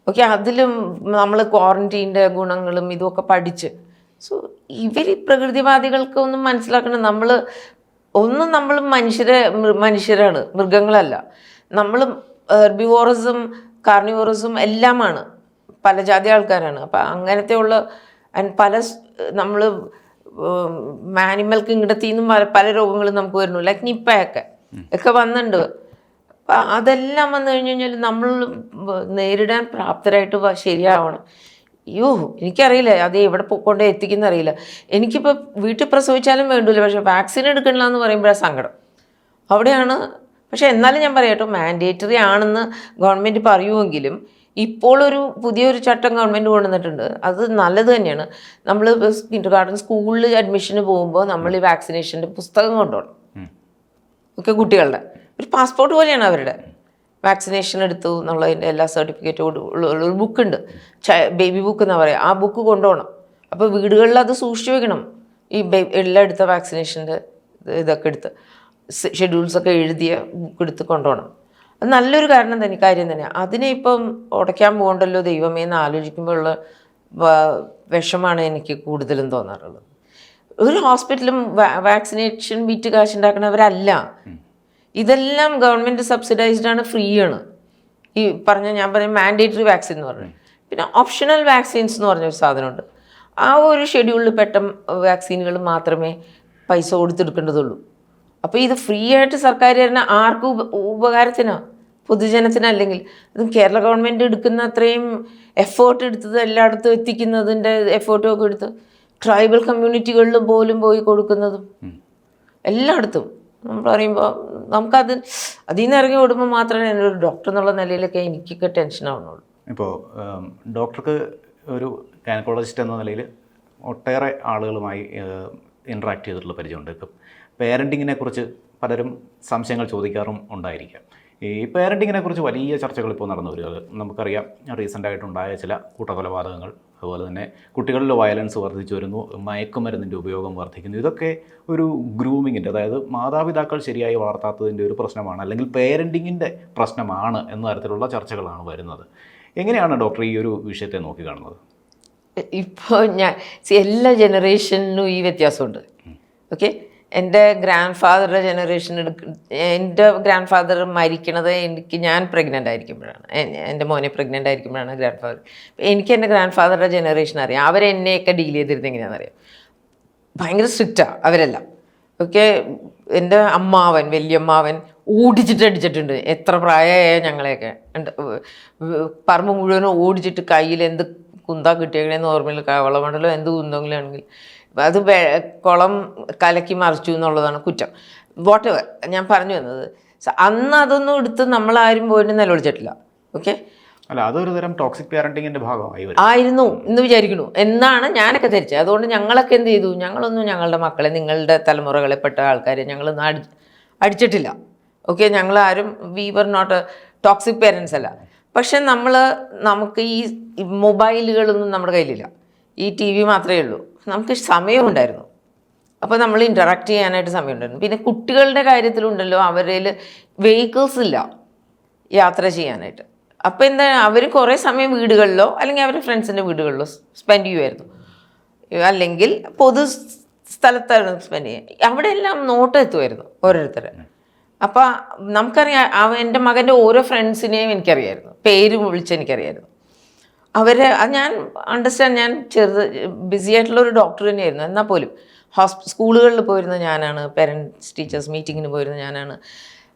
ഓക്കെ, അതിലും നമ്മൾ ക്വാറന്റീൻ്റെ ഗുണങ്ങളും ഇതുമൊക്കെ പഠിച്ച്. സോ ഇവർ പ്രകൃതിവാദികൾക്ക് ഒന്നും മനസ്സിലാക്കണം. നമ്മൾ മനുഷ്യരാണ്, മൃഗങ്ങളല്ല. നമ്മൾ ഹെർബിവോറസും കാർണിവോറസും എല്ലാമാണ്, പല ജാതി ആൾക്കാരാണ്. അപ്പം അങ്ങനത്തെ ഉള്ള നമ്മൾ ആനിമൽ കിങ്ഡത്തിൽ നിന്നും പല രോഗങ്ങളും നമുക്ക് വരുന്നു. ലൈക്ക് നിപ്പയൊക്കെ വന്നിട്ടുണ്ട്. അപ്പം അതെല്ലാം വന്നു കഴിഞ്ഞ് കഴിഞ്ഞാൽ നമ്മൾ നേരിടാൻ പ്രാപ്തരായിട്ട് ശരിയാവണം. അയ്യോ, എനിക്കറിയില്ല അത് എവിടെ കൊണ്ട് എത്തിക്കുന്ന അറിയില്ല. എനിക്കിപ്പോൾ വീട്ടിൽ പ്രസവിച്ചാലും വേണ്ടില്ല, പക്ഷേ വാക്സിൻ എടുക്കണില്ല എന്ന് പറയുമ്പോഴാണ് സങ്കടം. അവിടെയാണ്. പക്ഷേ എന്നാലും ഞാൻ പറയാം കേട്ടോ, മാൻഡേറ്ററി ആണെന്ന് ഗവൺമെൻറ് പറയുമെങ്കിലും ഇപ്പോൾ പുതിയൊരു ചട്ടം ഗവൺമെൻറ് കൊണ്ടുവന്നിട്ടുണ്ട്. അത് നല്ലത് തന്നെയാണ്. നമ്മൾ കിൻഡർഗാർട്ടൻ സ്കൂളിൽ അഡ്മിഷന് പോകുമ്പോൾ നമ്മൾ ഈ വാക്സിനേഷൻ്റെ പുസ്തകം കൊണ്ടുപോകണം. ഒക്കെ കുട്ടികളുടെ ഒരു പാസ്പോർട്ട് പോലെയാണ് അവരുടെ. വാക്സിനേഷൻ എടുത്തു എന്നുള്ളതിൻ്റെ എല്ലാ സർട്ടിഫിക്കറ്റോടും ഉള്ളൊരു ബുക്കുണ്ട്, ബേബി ബുക്ക് എന്നാണ് പറയുക. ആ ബുക്ക് കൊണ്ടുപോകണം. അപ്പോൾ വീടുകളിൽ അത് സൂക്ഷിച്ചു വെക്കണം. ഈ എല്ലാം എടുത്ത വാക്സിനേഷൻ്റെ ഇതൊക്കെ എടുത്ത് ഷെഡ്യൂൾസൊക്കെ എഴുതിയ ബുക്ക് എടുത്ത് കൊണ്ടുപോകണം. അത് നല്ലൊരു കാര്യം തന്നെ. അതിനെ ഇപ്പം ഉടയ്ക്കാൻ പോകണ്ടല്ലോ ദൈവമേ എന്ന് ആലോചിക്കുമ്പോഴുള്ള വിഷമാണ് എനിക്ക് കൂടുതലും തോന്നാറുള്ളത്. ഒരു ഹോസ്പിറ്റലും വാക്സിനേഷൻ വിറ്റ് കാശുണ്ടാക്കുന്നവരല്ല. ഇതെല്ലാം ഗവൺമെൻറ് സബ്സിഡൈസ്ഡ് ആണ്, ഫ്രീ ആണ്. ഈ ഞാൻ പറഞ്ഞ മാൻഡേറ്ററി വാക്സിൻ എന്ന് പറഞ്ഞു. പിന്നെ ഓപ്ഷണൽ വാക്സിൻസ് എന്ന് പറഞ്ഞൊരു സാധനമുണ്ട്. ആ ഒരു ഷെഡ്യൂളിൽ പെട്ട വാക്സിനുകൾ മാത്രമേ പൈസ കൊടുത്തെടുക്കേണ്ടതുള്ളൂ. അപ്പോൾ ഇത് ഫ്രീ ആയിട്ട് സർക്കാർ തരുന്ന ആർക്കും ഉപകാരത്തിനാണ്, പൊതുജനത്തിനല്ലെങ്കിൽ. അതും കേരള ഗവൺമെൻറ് എടുക്കുന്ന അത്രയും എഫേർട്ട് എടുത്തത് എല്ലായിടത്തും എത്തിക്കുന്നതിൻ്റെ എഫേർട്ടും എടുത്ത് ട്രൈബൽ കമ്മ്യൂണിറ്റികളിലും പോലും പോയി കൊടുക്കുന്നതും എല്ലായിടത്തും നമ്മൾ പറയുമ്പോൾ നമുക്കത് അതിൽ നിന്ന് ഇറങ്ങി ഓടുമ്പോൾ മാത്രമേ എന്നൊരു ഡോക്ടർ എന്നുള്ള നിലയിലൊക്കെ എനിക്കൊക്കെ ടെൻഷൻ ആവുന്നുള്ളൂ. ഇപ്പോൾ ഡോക്ടർക്ക് ഒരു ഗൈനക്കോളജിസ്റ്റ് എന്ന നിലയിൽ ഒട്ടേറെ ആളുകളുമായി ഇൻട്രാക്ട് ചെയ്തിട്ടുള്ള പരിചയമുണ്ട്. ഇപ്പം പേരൻറ്റിങ്ങിനെ കുറിച്ച് പലരും സംശയങ്ങൾ ചോദിക്കാറും ഉണ്ടായിരിക്കാം. ഈ പേരൻറ്റിങ്ങിനെ കുറിച്ച് വലിയ ചർച്ചകൾ ഇപ്പോൾ നടന്നു വരിക. നമുക്കറിയാം, റീസെൻ്റായിട്ടുണ്ടായ ചില കൂട്ടക്കൊലപാതകങ്ങൾ, അതുപോലെ തന്നെ കുട്ടികളിൽ വയലൻസ് വർദ്ധിച്ചു വരുന്നു, മയക്കുമരുന്നിൻ്റെ ഉപയോഗം വർദ്ധിക്കുന്നു. ഇതൊക്കെ ഒരു ഗ്രൂമിങ്ങിൻ്റെ, അതായത് മാതാപിതാക്കൾ ശരിയായി വളർത്താത്തതിൻ്റെ ഒരു പ്രശ്നമാണ്, അല്ലെങ്കിൽ പേരൻറ്റിങ്ങിൻ്റെ പ്രശ്നമാണ് എന്ന തരത്തിലുള്ള ചർച്ചകളാണ് വരുന്നത്. എങ്ങനെയാണ് ഡോക്ടർ ഈ ഒരു വിഷയത്തെ നോക്കിക്കാണുന്നത്? ഇപ്പോൾ എല്ലാ ജനറേഷനിലും ഈ വ്യത്യാസമുണ്ട്. ഓക്കെ, എൻ്റെ ഗ്രാൻഡ് ഫാദറുടെ ജനറേഷൻ എൻ്റെ ഗ്രാൻഡ് ഫാദർ മരിക്കണത് ഞാൻ പ്രഗ്നൻ്റ് ആയിരിക്കുമ്പോഴാണ്. എൻ്റെ മോനെ പ്രഗ്നൻ്റ് ആയിരിക്കുമ്പോഴാണ് ഗ്രാൻഡ് ഫാദർ. എനിക്ക് എൻ്റെ ഗ്രാൻഡ് ഫാദറുടെ ജനറേഷൻ അറിയാം. അവരെന്നെയൊക്കെ ഡീൽ ചെയ്തിരുന്നത് എങ്ങനെയാണെന്നറിയാം. ഭയങ്കര സ്ട്രിക്റ്റാണ് അവരെല്ലാം. ഓക്കെ, എൻ്റെ അമ്മാവൻ, വലിയമ്മാവൻ ഓടിച്ചിട്ട് അടിച്ചിട്ടുണ്ട്. എത്ര പ്രായമായ ഞങ്ങളെയൊക്കെ പറമ്പ് മുഴുവനും ഓടിച്ചിട്ട് കയ്യിൽ എന്ത് കുന്താ കിട്ടിയേക്കണേന്ന് ഓർമ്മയില്ല, കവളമണ്ടലോ എന്ത് കുന്തെങ്കിലാണെങ്കിൽ അത് കുളം കലക്കി മറിച്ചു എന്നുള്ളതാണ് കുറ്റം. വാട്ട് എവർ, ഞാൻ പറഞ്ഞു വന്നത് അന്ന് അതൊന്നും എടുത്ത് നമ്മളാരും പോയിട്ട് നിലവിളിച്ചിട്ടില്ല. ഓക്കെ, അല്ല, അതൊരു തരം ടോക്സിക് പാരന്റിങ്ങിന്റെ ഭാഗമായി ആയിരുന്നു എന്ന് വിചാരിക്കുന്നു എന്നാണ് ഞാനൊക്കെ ധരിച്ചത്. അതുകൊണ്ട് ഞങ്ങളൊക്കെ എന്ത് ചെയ്തു, ഞങ്ങളൊന്നും ഞങ്ങളുടെ മക്കളെ, നിങ്ങളുടെ തലമുറകളെപ്പെട്ട ആൾക്കാരെ ഞങ്ങളൊന്നും അടിച്ചിട്ടില്ല. ഓക്കെ, ഞങ്ങളാരും we were not toxic parents അല്ല. പക്ഷെ നമുക്ക് ഈ മൊബൈലുകളൊന്നും നമ്മുടെ കയ്യിലില്ല, ഈ ടി വി മാത്രമേ ഉള്ളൂ. നമുക്ക് സമയമുണ്ടായിരുന്നു, അപ്പോൾ നമ്മൾ ഇൻറ്ററാക്ട് ചെയ്യാനായിട്ട് സമയമുണ്ടായിരുന്നു. പിന്നെ കുട്ടികളുടെ കാര്യത്തിലുണ്ടല്ലോ, അവരിൽ വെഹിക്കിൾസ് ഇല്ല യാത്ര ചെയ്യാനായിട്ട്. അപ്പോൾ എന്താ, അവർ കുറേ സമയം വീടുകളിലോ അല്ലെങ്കിൽ അവരുടെ ഫ്രണ്ട്സിൻ്റെ വീടുകളിലോ സ്പെൻഡ് ചെയ്യുമായിരുന്നു, അല്ലെങ്കിൽ പൊതു സ്ഥലത്തായിരുന്നു സ്പെൻഡ് ചെയ്യുക. അവിടെ എല്ലാം നോട്ട് എത്തുമായിരുന്നു ഓരോരുത്തരെ. അപ്പോൾ നമുക്കറിയാം, എൻ്റെ മകൻ്റെ ഓരോ ഫ്രണ്ട്സിനെയും എനിക്കറിയായിരുന്നു, പേര് വിളിച്ച് എനിക്കറിയായിരുന്നു. ഞാൻ അണ്ടർസ്റ്റാൻഡ്, ഞാൻ ബിസി ആയിട്ടുള്ള ഒരു ഡോക്ടർ തന്നെയായിരുന്നു. എന്നാൽ പോലും സ്കൂളുകളിൽ പോയിരുന്ന ഞാനാണ്, പേരൻറ്റ്സ് ടീച്ചേഴ്സ് മീറ്റിങ്ങിന് പോയിരുന്ന ഞാനാണ്.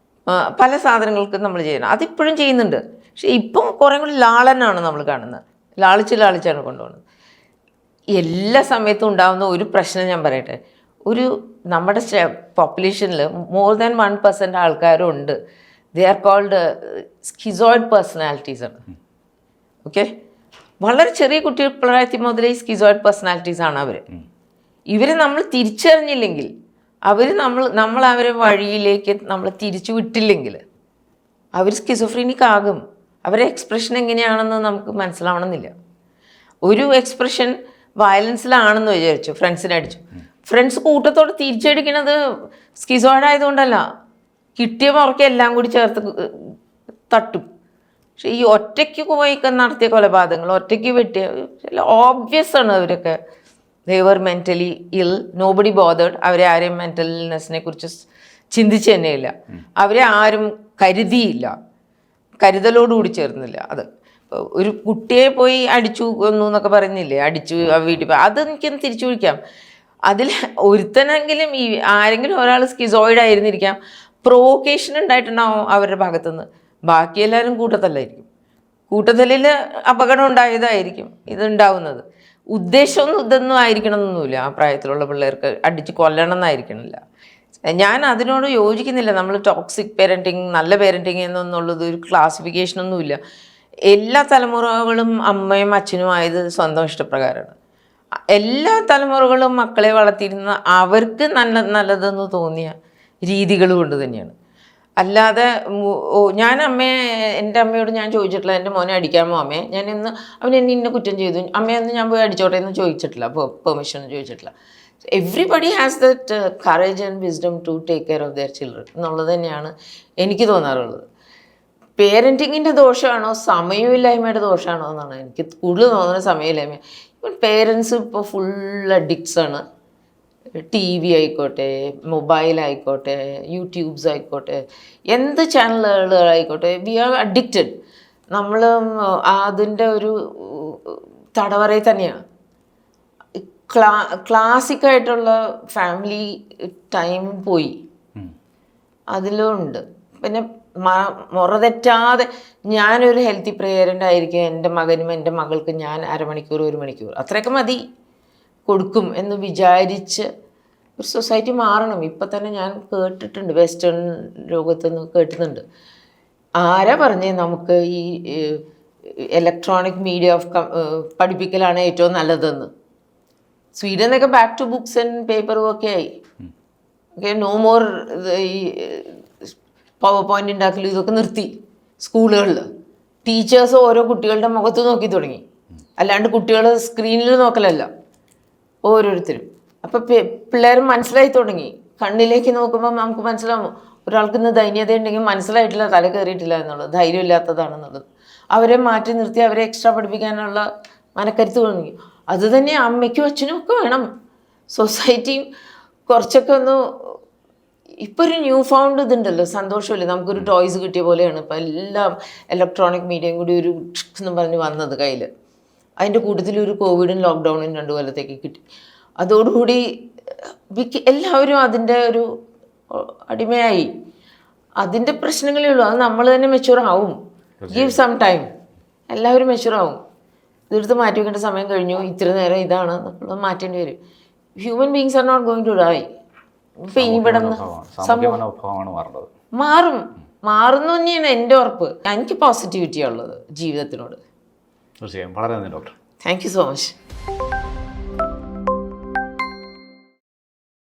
പല സാധനങ്ങൾക്കും നമ്മൾ ചെയ്യണം, അതിപ്പോഴും ചെയ്യുന്നുണ്ട്. പക്ഷെ ഇപ്പം കുറേ കൂടി ലാളനാണ് നമ്മൾ കാണുന്നത്, ലാളിച്ചാണ് കൊണ്ടുപോകുന്നത്. എല്ലാ സമയത്തും ഉണ്ടാകുന്ന ഒരു പ്രശ്നം ഞാൻ പറയട്ടെ, നമ്മുടെ പോപ്പുലേഷനിൽ മോർ ദാൻ 1% ആൾക്കാരുണ്ട്, they are called schizoid personalities ആണ്. ഓക്കെ, വളരെ ചെറിയ പ്രായത്തിൽ മുതലേ സ്കിസോയിഡ് പേഴ്സണാലിറ്റീസ് ആണ് അവർ. ഇവരെ നമ്മൾ തിരിച്ചറിഞ്ഞില്ലെങ്കിൽ, നമ്മൾ അവരെ വഴിയിലേക്ക് നമ്മൾ തിരിച്ചു വിട്ടില്ലെങ്കിൽ അവർ സ്കിസോഫ്രീനിക് ആകും. അവരുടെ എക്സ്പ്രഷൻ എങ്ങനെയാണെന്ന് നമുക്ക് മനസ്സിലാവണമെന്നില്ല. ഒരു എക്സ്പ്രഷൻ വയലൻസിലാണെന്ന് വിചാരിച്ചു, ഫ്രണ്ട്സിനെ അടിച്ചു, ഫ്രണ്ട്സ് കൂട്ടത്തോടെ തിരിച്ചടിക്കണത് സ്കിസോയിഡ് ആയതുകൊണ്ടല്ല, കിട്ടിയ മുറയ്ക്ക് എല്ലാം കൂടി ചേർത്ത് തട്ടും. പക്ഷെ ഈ ഒറ്റയ്ക്ക് പോയി നടത്തിയ കൊലപാതകങ്ങൾ, ഒറ്റയ്ക്ക് വെട്ടിയ, ഓബ്വിയസ് ആണ് അവരൊക്കെ ദേ വർ മെൻ്റലി ഇൽ, നോബഡി ബോതേർഡ്. അവരെ ആരെയും മെൻ്റൽ ഇൽനെസ്സിനെ കുറിച്ച് ചിന്തിച്ച് തന്നെയില്ല, അവരെ ആരും കരുതിയില്ല, കരുതലോടുകൂടി ചേർന്നില്ല. അത് ഒരു കുട്ടിയെ പോയി അടിച്ചു കൊന്നു എന്നൊക്കെ പറയുന്നില്ലേ, അടിച്ചു വീട്ടിൽ പോയി, അത് എനിക്കൊന്ന് തിരിച്ചു വിളിക്കാം. അതിൽ ഒരുത്തനെങ്കിലും ആരെങ്കിലും ഒരാൾ സ്കിസോയിഡ് ആയിരുന്നിരിക്കാം, പ്രൊവോക്കേഷൻ ഉണ്ടായിട്ടുണ്ടാവും അവരുടെ ഭാഗത്തുനിന്ന്. ബാക്കി എല്ലാവരും കൂട്ടത്തല്ലായിരിക്കും, കൂട്ടത്തലിൽ അപകടം ഉണ്ടായതായിരിക്കും ഇതുണ്ടാവുന്നത്. ഉദ്ദേശമൊന്നും ഇതൊന്നും ആയിരിക്കണമെന്നൊന്നുമില്ല. ആ പ്രായത്തിലുള്ള പിള്ളേർക്ക് അടിച്ച് കൊല്ലണം എന്നായിരിക്കണില്ല. ഞാൻ അതിനോട് യോജിക്കുന്നില്ല. നമ്മൾ ടോക്സിക് പേരൻറ്റിങ്, നല്ല പേരൻറ്റിങ് എന്നുള്ളത് ഒരു ക്ലാസിഫിക്കേഷനൊന്നുമില്ല. എല്ലാ തലമുറകളും അമ്മയും അച്ഛനും ആയത് സ്വന്തം ഇഷ്ടപ്രകാരമാണ്. എല്ലാ തലമുറകളും മക്കളെ വളർത്തിയിരുന്ന അവർക്ക് നല്ലതെന്ന് തോന്നിയ രീതികൾ കൊണ്ട് തന്നെയാണ്. അല്ലാതെ എൻ്റെ അമ്മയോട് ഞാൻ ചോദിച്ചിട്ടില്ല, എൻ്റെ മോനെ അടിക്കാമോ അമ്മേ, അവൻ ഇന്ന കുറ്റം ചെയ്തു അമ്മയൊന്നും ഞാൻ പോയി അടിച്ചോട്ടെ എന്ന് ചോദിച്ചിട്ടില്ല, പെർമിഷൻ ഒന്നും ചോദിച്ചിട്ടില്ല. Everybody has that courage and wisdom to take care of their children എന്നുള്ളത് തന്നെയാണ് എനിക്ക് തോന്നാറുള്ളത്. പേരൻറ്റിങ്ങിൻ്റെ ദോഷമാണോ സമയമില്ലായ്മയുടെ ദോഷമാണോ എന്നാണ് എനിക്ക് കൂടുതൽ തോന്നുന്നത്. സമയമില്ലായ്മ. ഇപ്പം പേരൻസ് ഇപ്പോൾ ഫുൾ അഡിക്ട്സ് ആണ്. ടി വി ആയിക്കോട്ടെ, മൊബൈലായിക്കോട്ടെ, യൂട്യൂബ്സ് ആയിക്കോട്ടെ, എന്ത് ചാനലുകളായിക്കോട്ടെ, വി ആർ അഡിക്റ്റഡ്. നമ്മൾ അതിൻ്റെ ഒരു തടവറയിൽ തന്നെയാണ്. ക്ലാസിക്കായിട്ടുള്ള ഫാമിലി ടൈം പോയി, അതിലുണ്ട്. പിന്നെ മുറതെറ്റാതെ ഞാനൊരു ഹെൽത്തി പേരൻ്റ് ആയിരിക്കും, എൻ്റെ മകനും എൻ്റെ മകൾക്കും ഞാൻ അരമണിക്കൂർ 1 മണിക്കൂർ അത്രയൊക്കെ മതി കൊടുക്കും എന്ന് വിചാരിച്ച് ഒരു സൊസൈറ്റി മാറണം. ഇപ്പം തന്നെ ഞാൻ കേട്ടിട്ടുണ്ട്, വെസ്റ്റേൺ ലോകത്തുനിന്ന് കേട്ടുന്നുണ്ട്. ആരാ പറഞ്ഞേ നമുക്ക് ഈ ഇലക്ട്രോണിക് മീഡിയ ഓഫ് പഠിപ്പിക്കലാണ് ഏറ്റവും നല്ലതെന്ന്? സ്വീഡനൊക്കെ back to books and paper ഒക്കെ ആയി. ഓക്കെ, നോ മോർ ഈ പവർ പോയിന്റ് ഉണ്ടാക്കലും ഇതൊക്കെ നിർത്തി സ്കൂളുകളിൽ. ടീച്ചേഴ്സ് ഓരോ കുട്ടികളുടെ മുഖത്ത് നോക്കി തുടങ്ങി, അല്ലാണ്ട് കുട്ടികൾ സ്ക്രീനിൽ നോക്കലല്ല ഓരോരുത്തരും. അപ്പം പിള്ളേർ മനസ്സിലായി തുടങ്ങി. കണ്ണിലേക്ക് നോക്കുമ്പോൾ നമുക്ക് മനസ്സിലാവും ഒരാൾക്ക് ഇന്ന് ദൈന്യത ഉണ്ടെങ്കിൽ മനസ്സിലായിട്ടില്ല, തല കയറിയിട്ടില്ല എന്നുള്ളത്, ധൈര്യം ഇല്ലാത്തതാണെന്നുള്ളത്. അവരെ മാറ്റി നിർത്തി അവരെ എക്സ്ട്രാ പഠിപ്പിക്കാനുള്ള മനക്കരുത്ത് തുടങ്ങി. അത് തന്നെ അമ്മയ്ക്കും അച്ഛനും ഒക്കെ വേണം. സൊസൈറ്റിയും കുറച്ചൊക്കെ ഒന്ന് ഇപ്പോൾ ഒരു ന്യൂ ഫൗണ്ട് ഇതുണ്ടല്ലോ, സന്തോഷമില്ല. നമുക്കൊരു ടോയ്സ് കിട്ടിയ പോലെയാണ് ഇപ്പോൾ എല്ലാം ഇലക്ട്രോണിക് മീഡിയയും കൂടി ഒരു എന്ന് പറഞ്ഞ് വന്നത് കയ്യിൽ. അതിൻ്റെ കൂട്ടത്തിൽ ഒരു കോവിഡും ലോക്ക്ഡൗണും 2 കൊല്ലത്തേക്ക് കിട്ടി. അതോടുകൂടി എല്ലാവരും അതിൻ്റെ ഒരു അടിമയായി. അതിൻ്റെ പ്രശ്നങ്ങളേ ഉള്ളൂ. അത് നമ്മൾ തന്നെ മെച്യൂർ ആവും. Give some time. എല്ലാവരും മെച്യൂർ ആവും. ഇതെടുത്ത് മാറ്റി വെക്കേണ്ട സമയം കഴിഞ്ഞു, ഇത്ര നേരം ഇതാണ് എന്നുള്ളത് മാറ്റേണ്ടി വരും. Human beings are not going to die. ഇപ്പം ഇനി ഇവിടെ മാറുന്നു തന്നെയാണ് എൻ്റെ ഉറപ്പ്. എനിക്ക് പോസിറ്റിവിറ്റിയാണ് ഉള്ളത് ജീവിതത്തിനോട്. തീർച്ചയായും. വളരെ നന്ദി doctor. Thank you so much.